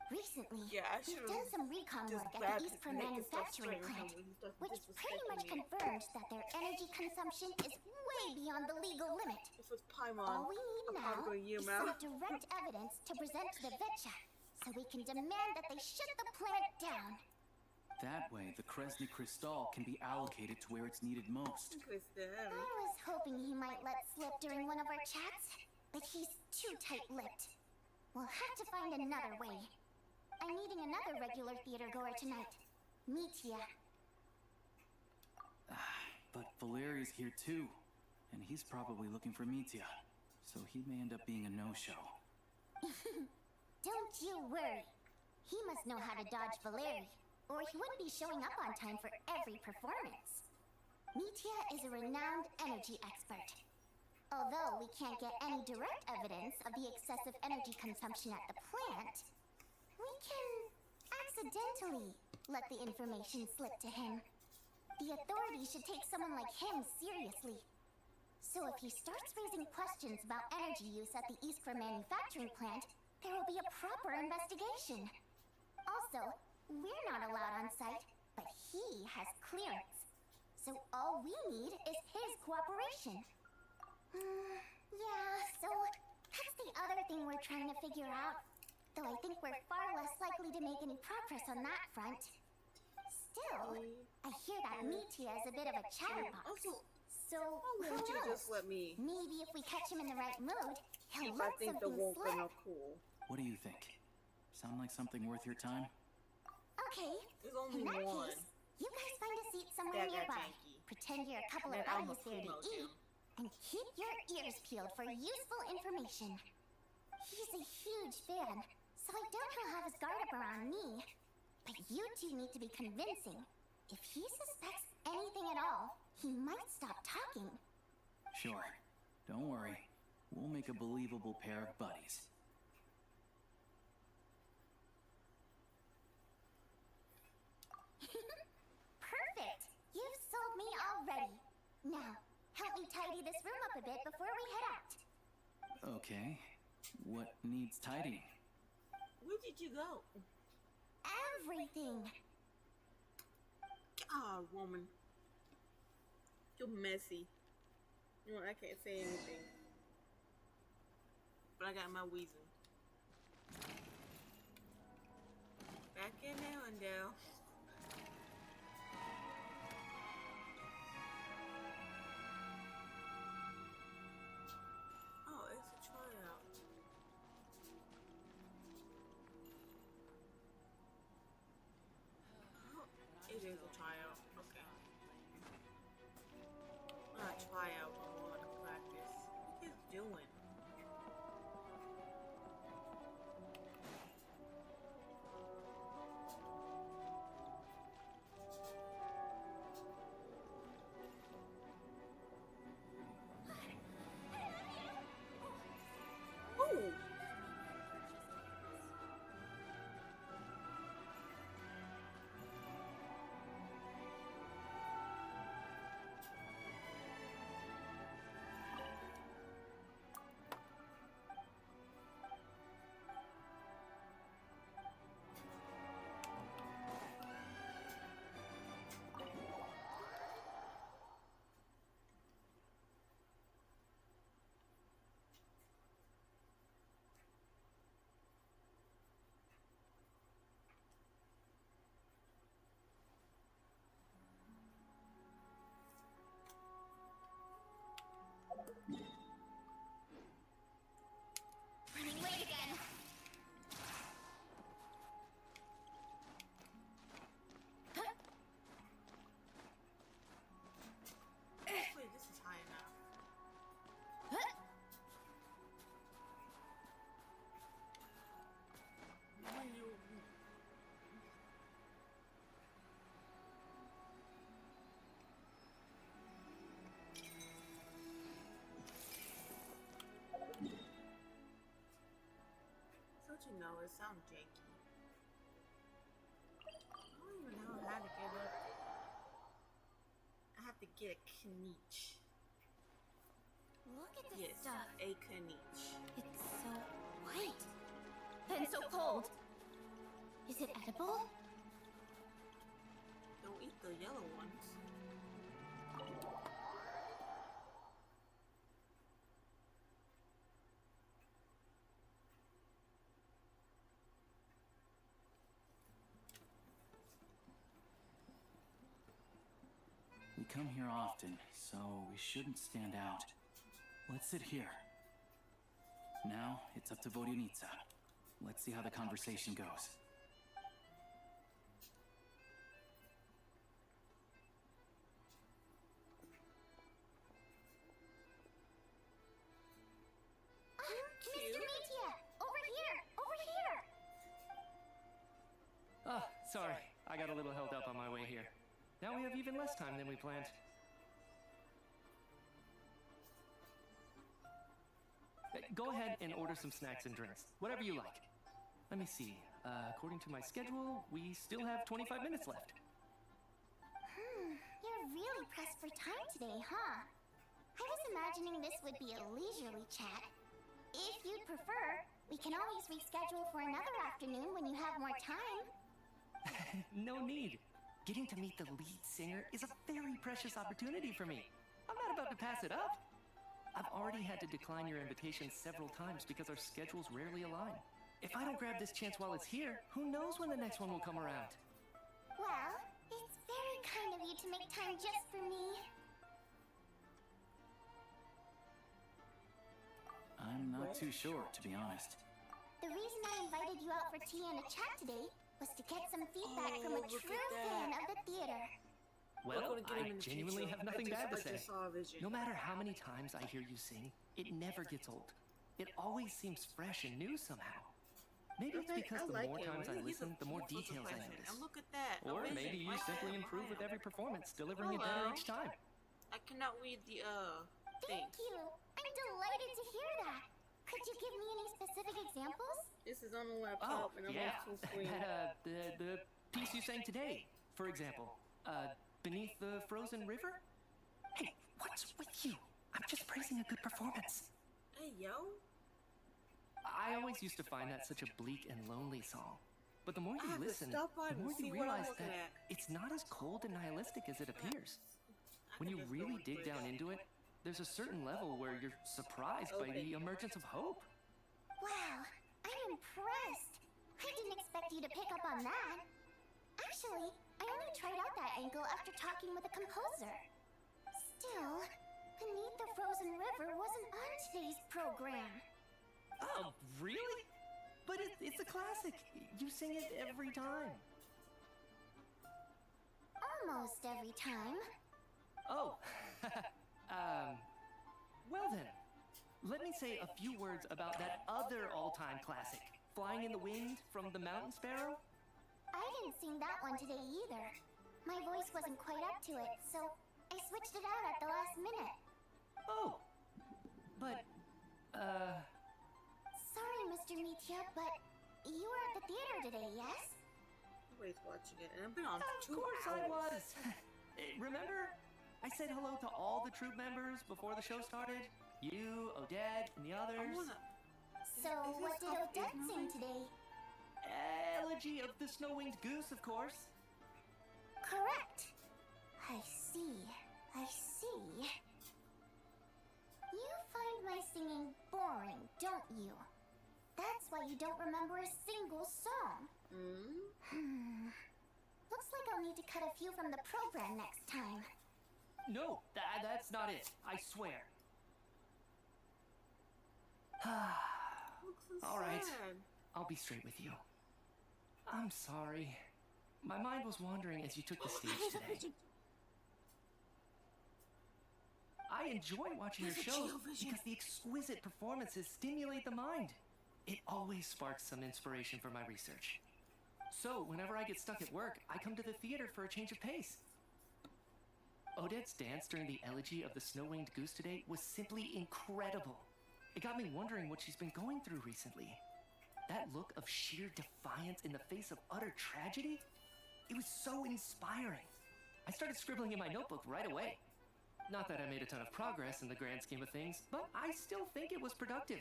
Recently, we've done some recon work at the Eastpro manufacturing plant, which pretty much confirmed that their energy consumption is way beyond the legal limit. This was Paimon. All we need now is some direct evidence to present to the Vetcha, so we can demand that they shut the plant down. That way, the Kresny Crystal can be allocated to where it's needed most. I was hoping he might let slip during one of our chats, but he's too tight-lipped. We'll have to find another way. I'm meeting another regular theater goer tonight, Mitya. But Valeri's here too, and he's probably looking for Mitya, so he may end up being a no-show. Don't you worry. He must know how to dodge Valeri, or he wouldn't be showing up on time for every performance. Mitya is a renowned energy expert. Although we can't get any direct evidence of the excessive energy consumption at the plant, we can accidentally let the information slip to him. The authorities should take someone like him seriously. So if he starts raising questions about energy use at the Iskra manufacturing plant, there will be a proper investigation. Also, we're not allowed on site, but he has clearance. So all we need is his cooperation. Yeah, so that's the other thing we're trying to figure out. Though I think we're far less likely to make any progress on that front. Still, I hear that Mitya is a bit of a chatterbox. So, who knows? Just let me. Maybe if we catch him in the right mood, he'll If let I think the something wolf slip. are cool. What do you think? Sound like something worth your time? Okay, There's only in that one. case, you guys find a seat somewhere That got nearby. janky. Pretend you're a couple of And I'm a buddies there to primo eat, and keep your ears peeled for useful information. He's a huge fan, so I doubt he'll have his guard up around me. But you two need to be convincing. If he suspects anything at all, he might stop talking. Sure. Don't worry. We'll make a believable pair of buddies. Perfect! You've sold me already. Now, help me tidy this room up a bit before we head out. Okay. What needs tidying? Where did you go? Everything! Ah, woman. You're messy. You know, I can't say anything. But I got my wheezing. Back in there, Wendell. Oh, it's a tryout. Oh, it is a tryout. Okay. Not tryout, but more like a practice. What is he doing? Ooh. does sound janky. I don't even know how to get up there. I have to get a kniche. Look at this Yes, stuff. a kniche. It's so white. Then so cold. Is it edible? Don't eat the yellow ones. We come here often, so we shouldn't stand out. Let's sit here. Now, it's up to Vodunitsa. Let's see how the conversation goes. Mr. Metia! Over here! Over here! Ah, sorry. I got a little held up on my way here. Now we have even less time than we planned. Go ahead and order some snacks and drinks. Whatever you like. Let me see. According to my schedule, we still have 25 minutes left. You're really pressed for time today, huh? I was imagining this would be a leisurely chat. If you'd prefer, we can always reschedule for another afternoon when you have more time. No need. Getting to meet the lead singer is a very precious opportunity for me. I'm not about to pass it up. I've already had to decline your invitation several times because our schedules rarely align. If I don't grab this chance while it's here, who knows when the next one will come around? Well, it's very kind of you to make time just for me. I'm not too sure, to be honest. The reason I invited you out for tea and a chat today was to get some feedback from a true fan of the theater. Well, I genuinely have nothing bad to say. No matter how many times I hear you sing, it never gets old. It always seems fresh and new somehow. Maybe it's because the more times I listen, the more details I notice. Look at that. Or maybe you simply improve with every performance, delivering it better each time. I cannot read the Thank you. I'm delighted to hear that. Could you give me any specific examples? This is on the laptop and I'm on full screen. The piece you sang today, for example. Beneath the frozen river? Hey, what's with you? I'm just praising a good performance. Hey, yo. I always used to find that such a bleak and lonely song. But the more you listen, the more you see realize what I'm that looking at. it's not as cold and nihilistic as it appears. When you really dig down into it, there's a certain level where you're surprised by the emergence of hope. Wow, I'm impressed. I didn't expect you to pick up on that. Actually, I only tried out that angle after talking with the composer. Still, Beneath the Frozen River wasn't on today's program. Oh, really? But it's a classic. You sing it every time. Almost every time. Oh, well then, let me say a few words about that other all-time classic, Flying in the Wind from the Mountain Sparrow. I didn't sing that one today either. My voice wasn't quite up to it, so I switched it out at the last minute. Oh, but, Sorry, Mr. Metia, but you were at the theater today, yes? Everybody's watching it, and I've been on 2 hours. Of course I was. Remember? I said hello to all the troop members before the show started. You, Odette, and the others. So, what did Odette sing today? Elegy of the Snow-Winged Goose, of course. Correct. I see. I see. You find my singing boring, don't you? That's why you don't remember a single song. Looks like I'll need to cut a few from the program next time. No, that's not it. I swear. All right, I'll be straight with you. I'm sorry. My mind was wandering as you took the stage today. I enjoy watching your shows because the exquisite performances stimulate the mind. It always sparks some inspiration for my research. So, whenever I get stuck at work, I come to the theater for a change of pace. Odette's dance during the elegy of the Snow-Winged Goose today was simply incredible. It got me wondering what she's been going through recently. that look of sheer defiance in the face of utter tragedy, it was so inspiring. I started scribbling in my notebook right away. Not that I made a ton of progress in the grand scheme of things, but I still think it was productive.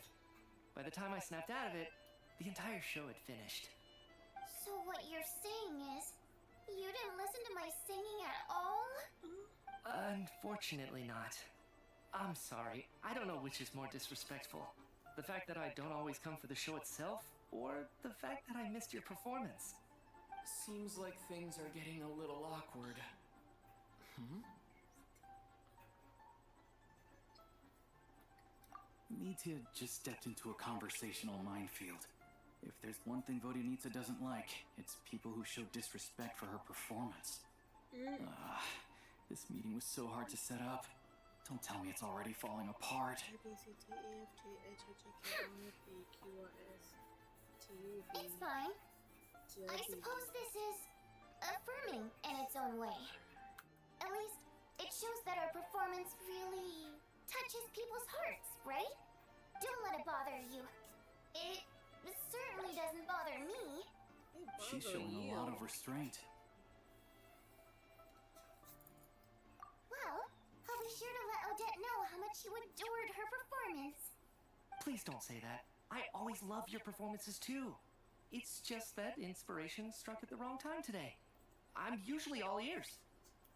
By the time I snapped out of it, the entire show had finished. So what you're saying is, you didn't listen to my singing at all? Unfortunately not. I'm sorry. I don't know which is more disrespectful. The fact that I don't always come for the show itself, or the fact that I missed your performance. Seems like things are getting a little awkward. Metia just stepped into a conversational minefield. If there's one thing Vodyanitsa doesn't like, it's people who show disrespect for her performance. This meeting was so hard to set up. Don't tell me it's already falling apart. It's fine. I suppose this is affirming in its own way. At least, it shows that our performance really touches people's hearts, right? Don't let it bother you. It certainly doesn't bother me. She's showing a lot of restraint. Well, I'll be sure to let Odette know how much you adored her performance. Please don't say that. I always love your performances too. It's just that inspiration struck at the wrong time today. I'm usually all ears.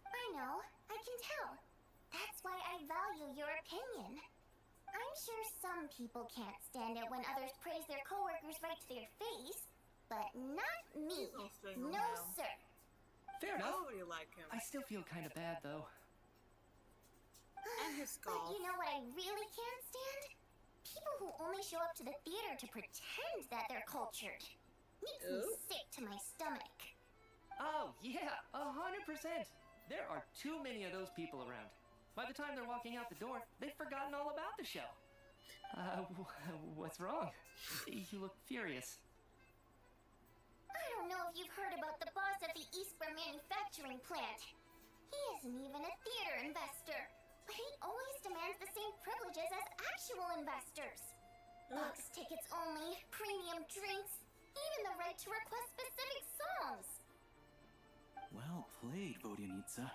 I know, I can tell. That's why I value your opinion. I'm sure some people can't stand it when others praise their coworkers right to their face, but not me. No, sir. Fair enough. I already like him. I still feel kind of bad though. And his But scarf. you know what I really can't stand? People who only show up to the theater to pretend that they're cultured. Makes me sick to my stomach. Oh, yeah, 100%. There are too many of those people around. By the time they're walking out the door, they've forgotten all about the show. What's wrong? You look furious. I don't know if you've heard about the boss at the Eastbur manufacturing plant. He isn't even a theater investor, but he always demands the same privileges as actual investors. Box tickets only, premium drinks, even the right to request specific songs. Well played, Vodyanitsa.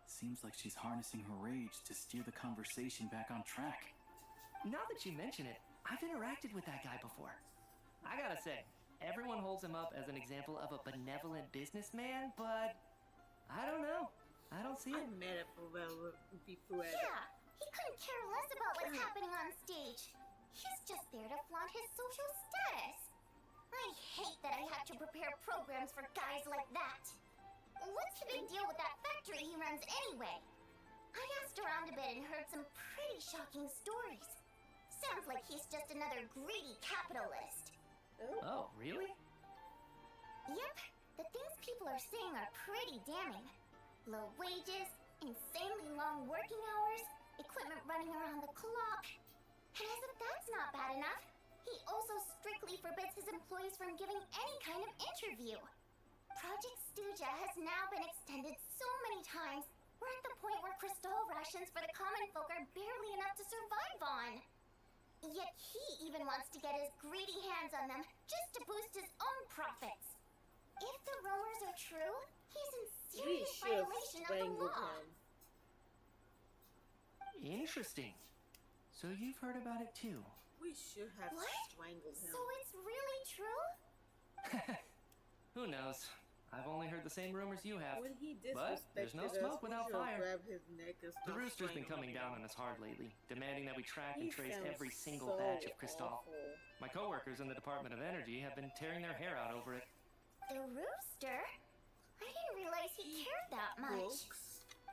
Seems like she's harnessing her rage to steer the conversation back on track. Now that you mention it, I've interacted with that guy before. I gotta say, everyone holds him up as an example of a benevolent businessman, but I don't know. I don't see it. I met him before. Yeah, he couldn't care less about what's happening on stage. He's just there to flaunt his social status. I hate that I have to prepare programs for guys like that. What's the big deal with that factory he runs anyway? I asked around a bit and heard some pretty shocking stories. Sounds like he's just another greedy capitalist. Oh, really? Yep, the things people are saying are pretty damning. Low wages, insanely long working hours, equipment running around the clock. And as if that's not bad enough, he also strictly forbids his employees from giving any kind of interview. Project Stuja has now been extended so many times, we're at the point where crystal rations for the common folk are barely enough to survive on. Yet he even wants to get his greedy hands on them just to boost his own profits. If the rumors are true, he's in serious violation of the law. Interesting. So you've heard about it too. We should have What? strangled him. So it's really true? Who knows? I've only heard the same rumors you have. When he But there's no disrespected smoke us, we without should've fire. grabbed his neck and The started Rooster's been coming strangling him. down on us hard lately, demanding that we track He and trace sounds every single so batch of crystal. awful. My coworkers in the Department of Energy have been tearing their hair out over it. The rooster? I didn't realize he cared that much.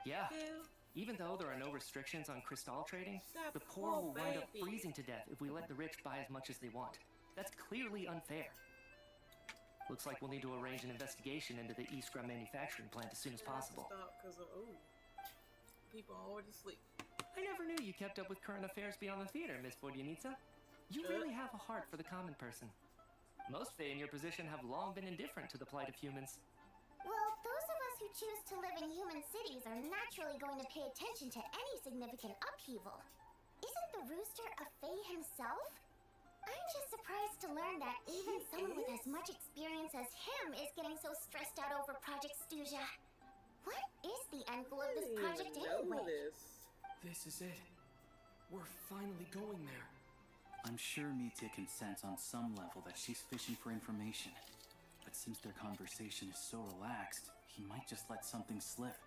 Yeah. Ew. Even though there are no restrictions on crystal trading, That the poor will poor wind up baby. freezing to death if we let the rich buy as much as they want. That's clearly unfair. Looks like we'll need to arrange an investigation into the Iskra manufacturing plant as soon as possible. Stop, because of people are already asleep. I never knew you kept up with current affairs beyond the theater, Miss Vodyanitsa. You really have a heart for the common person. Most Fae in your position have long been indifferent to the plight of humans. Well, those of us who choose to live in human cities are naturally going to pay attention to any significant upheaval. Isn't the rooster a Fae himself? I'm just surprised to learn that even someone with as much experience as him is getting so stressed out over Project Stuja. What is the end goal of this project anyway? This is it. We're finally going there. I'm sure Mitya can sense on some level that she's fishing for information. But since their conversation is so relaxed, he might just let something slip.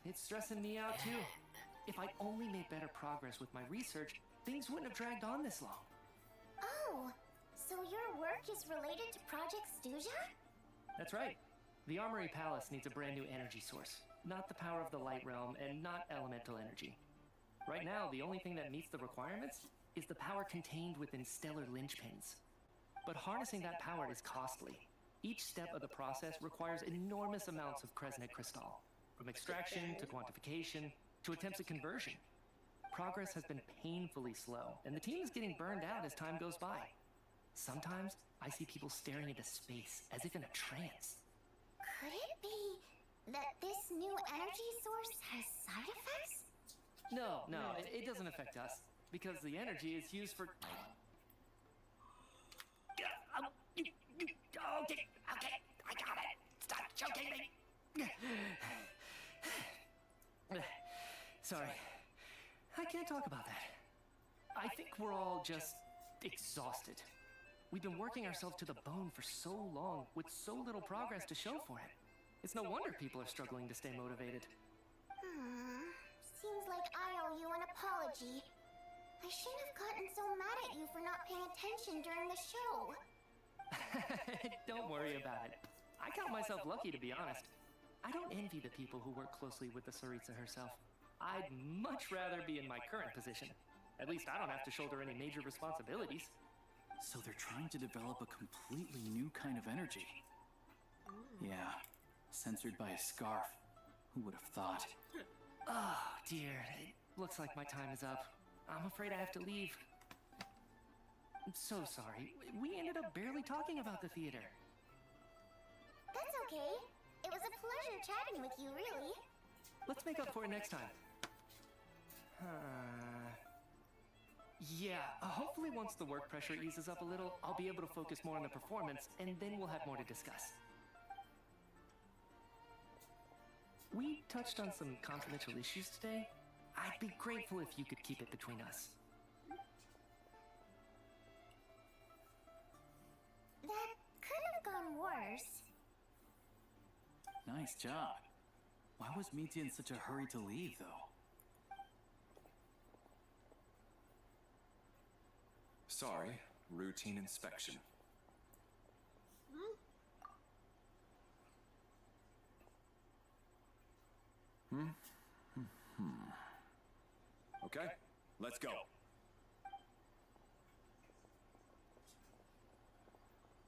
It's stressing me out too. If I'd only made better progress with my research, things wouldn't have dragged on this long. Oh, so your work is related to Project Stuja? That's right. The Armory Palace needs a brand new energy source. Not the power of the Light Realm, and not elemental energy. Right now, the only thing that meets the requirements is the power contained within stellar linchpins. But harnessing that power is costly. Each step of the process requires enormous amounts of Kresnet crystal, from extraction to quantification to attempts at conversion. Progress has been painfully slow, and the team is getting burned out as time goes by. Sometimes, I see people staring into space as if in a trance. Could it be that this new energy source has side effects? No, it doesn't affect us, because the energy is used for... Okay, I got it. Stop choking me. Sorry, I can't talk about that. I think we're all just exhausted. We've been working ourselves to the bone for so long with so little progress to show for it. It's no wonder people are struggling to stay motivated. Seems like I owe you an apology. I shouldn't have gotten so mad at you for not paying attention during the show. Don't worry about it. I count myself lucky, to be honest. I don't envy the people who work closely with the Tsaritsa herself. I'd much rather be in my current position. At least I don't have to shoulder any major responsibilities. So they're trying to develop a completely new kind of energy. Yeah, censored by a scarf. Who would have thought? Oh, dear. It looks like my time is up. I'm afraid I have to leave. I'm so sorry. We ended up barely talking about the theater. That's okay. It was a pleasure chatting with you, really. Let's make up for it next time. Yeah, hopefully once the work pressure eases up a little, I'll be able to focus more on the performance, and then we'll have more to discuss. We touched on some confidential issues today. I'd be grateful if you could keep it between us. That could have gone worse. Nice job. Why was Mitya in such a hurry to leave, though? Sorry, routine inspection. Okay, let's go.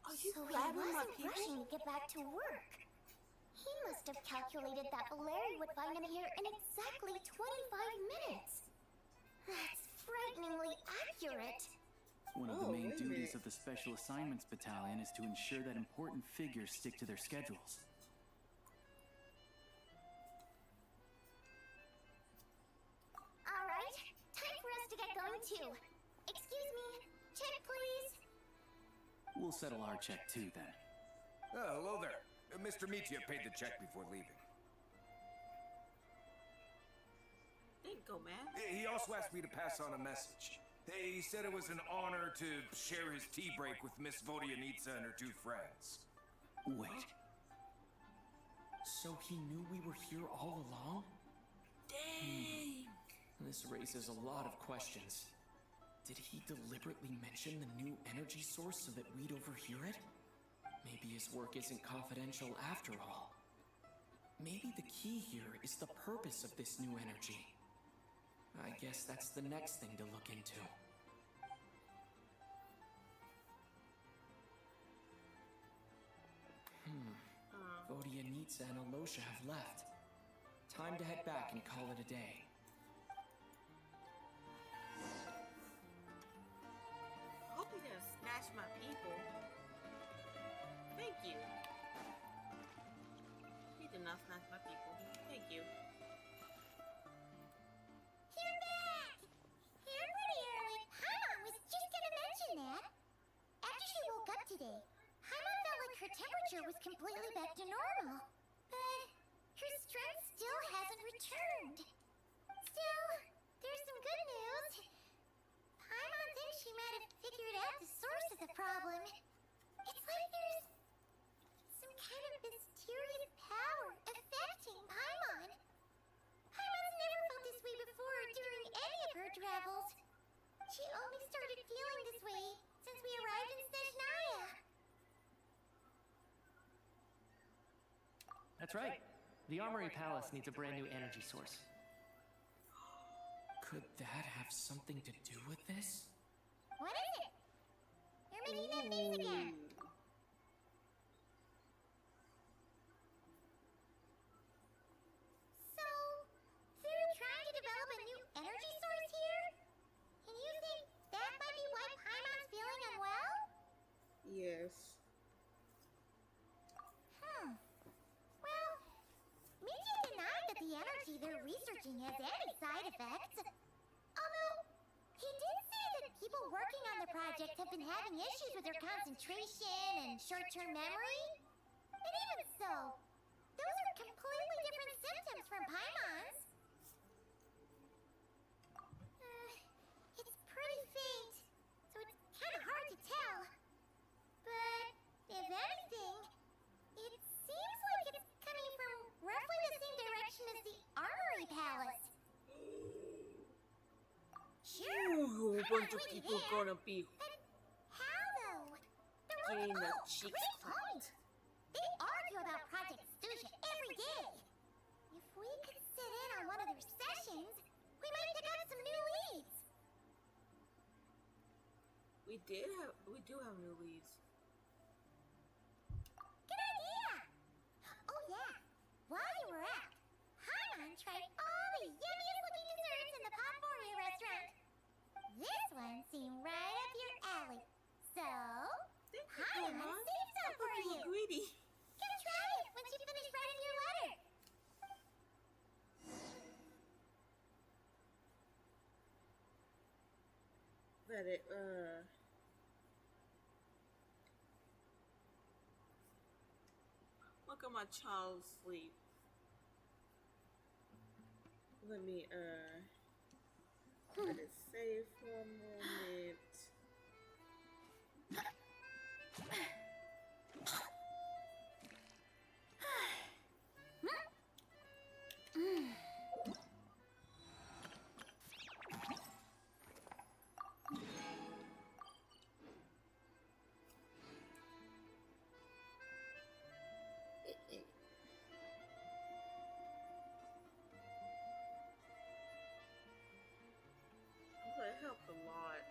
So he wasn't rushing to get back to work. He must have calculated that Valeri would find him here in exactly 25 minutes. That's frighteningly accurate. One of the main duties of the Special Assignments Battalion is to ensure that important figures stick to their schedules. Alright, time for us to get going too. Excuse me, check please. We'll settle our check too, then. Oh, hello there. Mr. Mitya paid the check before leaving. There you go, man. He also asked me to pass on a message. He said it was an honor to share his tea break with Miss Vodyanitsa and her two friends. Wait. So he knew we were here all along? Dang! This raises a lot of questions. Did he deliberately mention the new energy source so that we'd overhear it? Maybe his work isn't confidential after all. Maybe the key here is the purpose of this new energy. I guess that's the next thing to look into. Vodyanitsa and Alosha have left. Time to head back and call it a day. I hope he didn't snatch my people. Thank you. He did not snatch my people. Thank you. You're back! Here pretty early. Paimon was just her temperature was completely back to normal. But her strength still hasn't returned. Still, there's some good news. Paimon thinks she might have figured out the source of the problem. It's like there's some kind of mysterious power affecting Paimon. Paimon's never felt this way before during any of her travels. She only started feeling this way since we arrived in Snezhnaya. That's right. The Armory Palace needs a brand new energy source. Could that have something to do with this? What is it? You're making that face again. So, they're trying to develop a new energy source here? And you think that might be why Paimon's feeling unwell? Yes. Well, Media denied that the energy they're researching has any side effects. Although, he did say that people working on the project have been having issues with their concentration and short-term memory. And even so, those are completely different symptoms from Paimon's. It's pretty faint, so it's kind of hard to tell. But, if anything, it seems like it's coming from roughly the same direction as the Armory Palace. Sure, Ooh, a bunch of people gonna be but how though? They're getting like, the oh, cheeks great clapped. point. They argue about Project Susha every day. If we could sit in on one of their sessions, we might pick up some new leads. We do have new leads. Good idea! Oh yeah, while you were out, Paimon tried all the yummiest looking desserts in the Potpourri restaurant. This one seemed right up your alley. So, Paimon saved some for you. Greedy. Come try it once you finish writing your letter. That it, look at my child sleep. Let me, let it save for a moment. That helped a lot.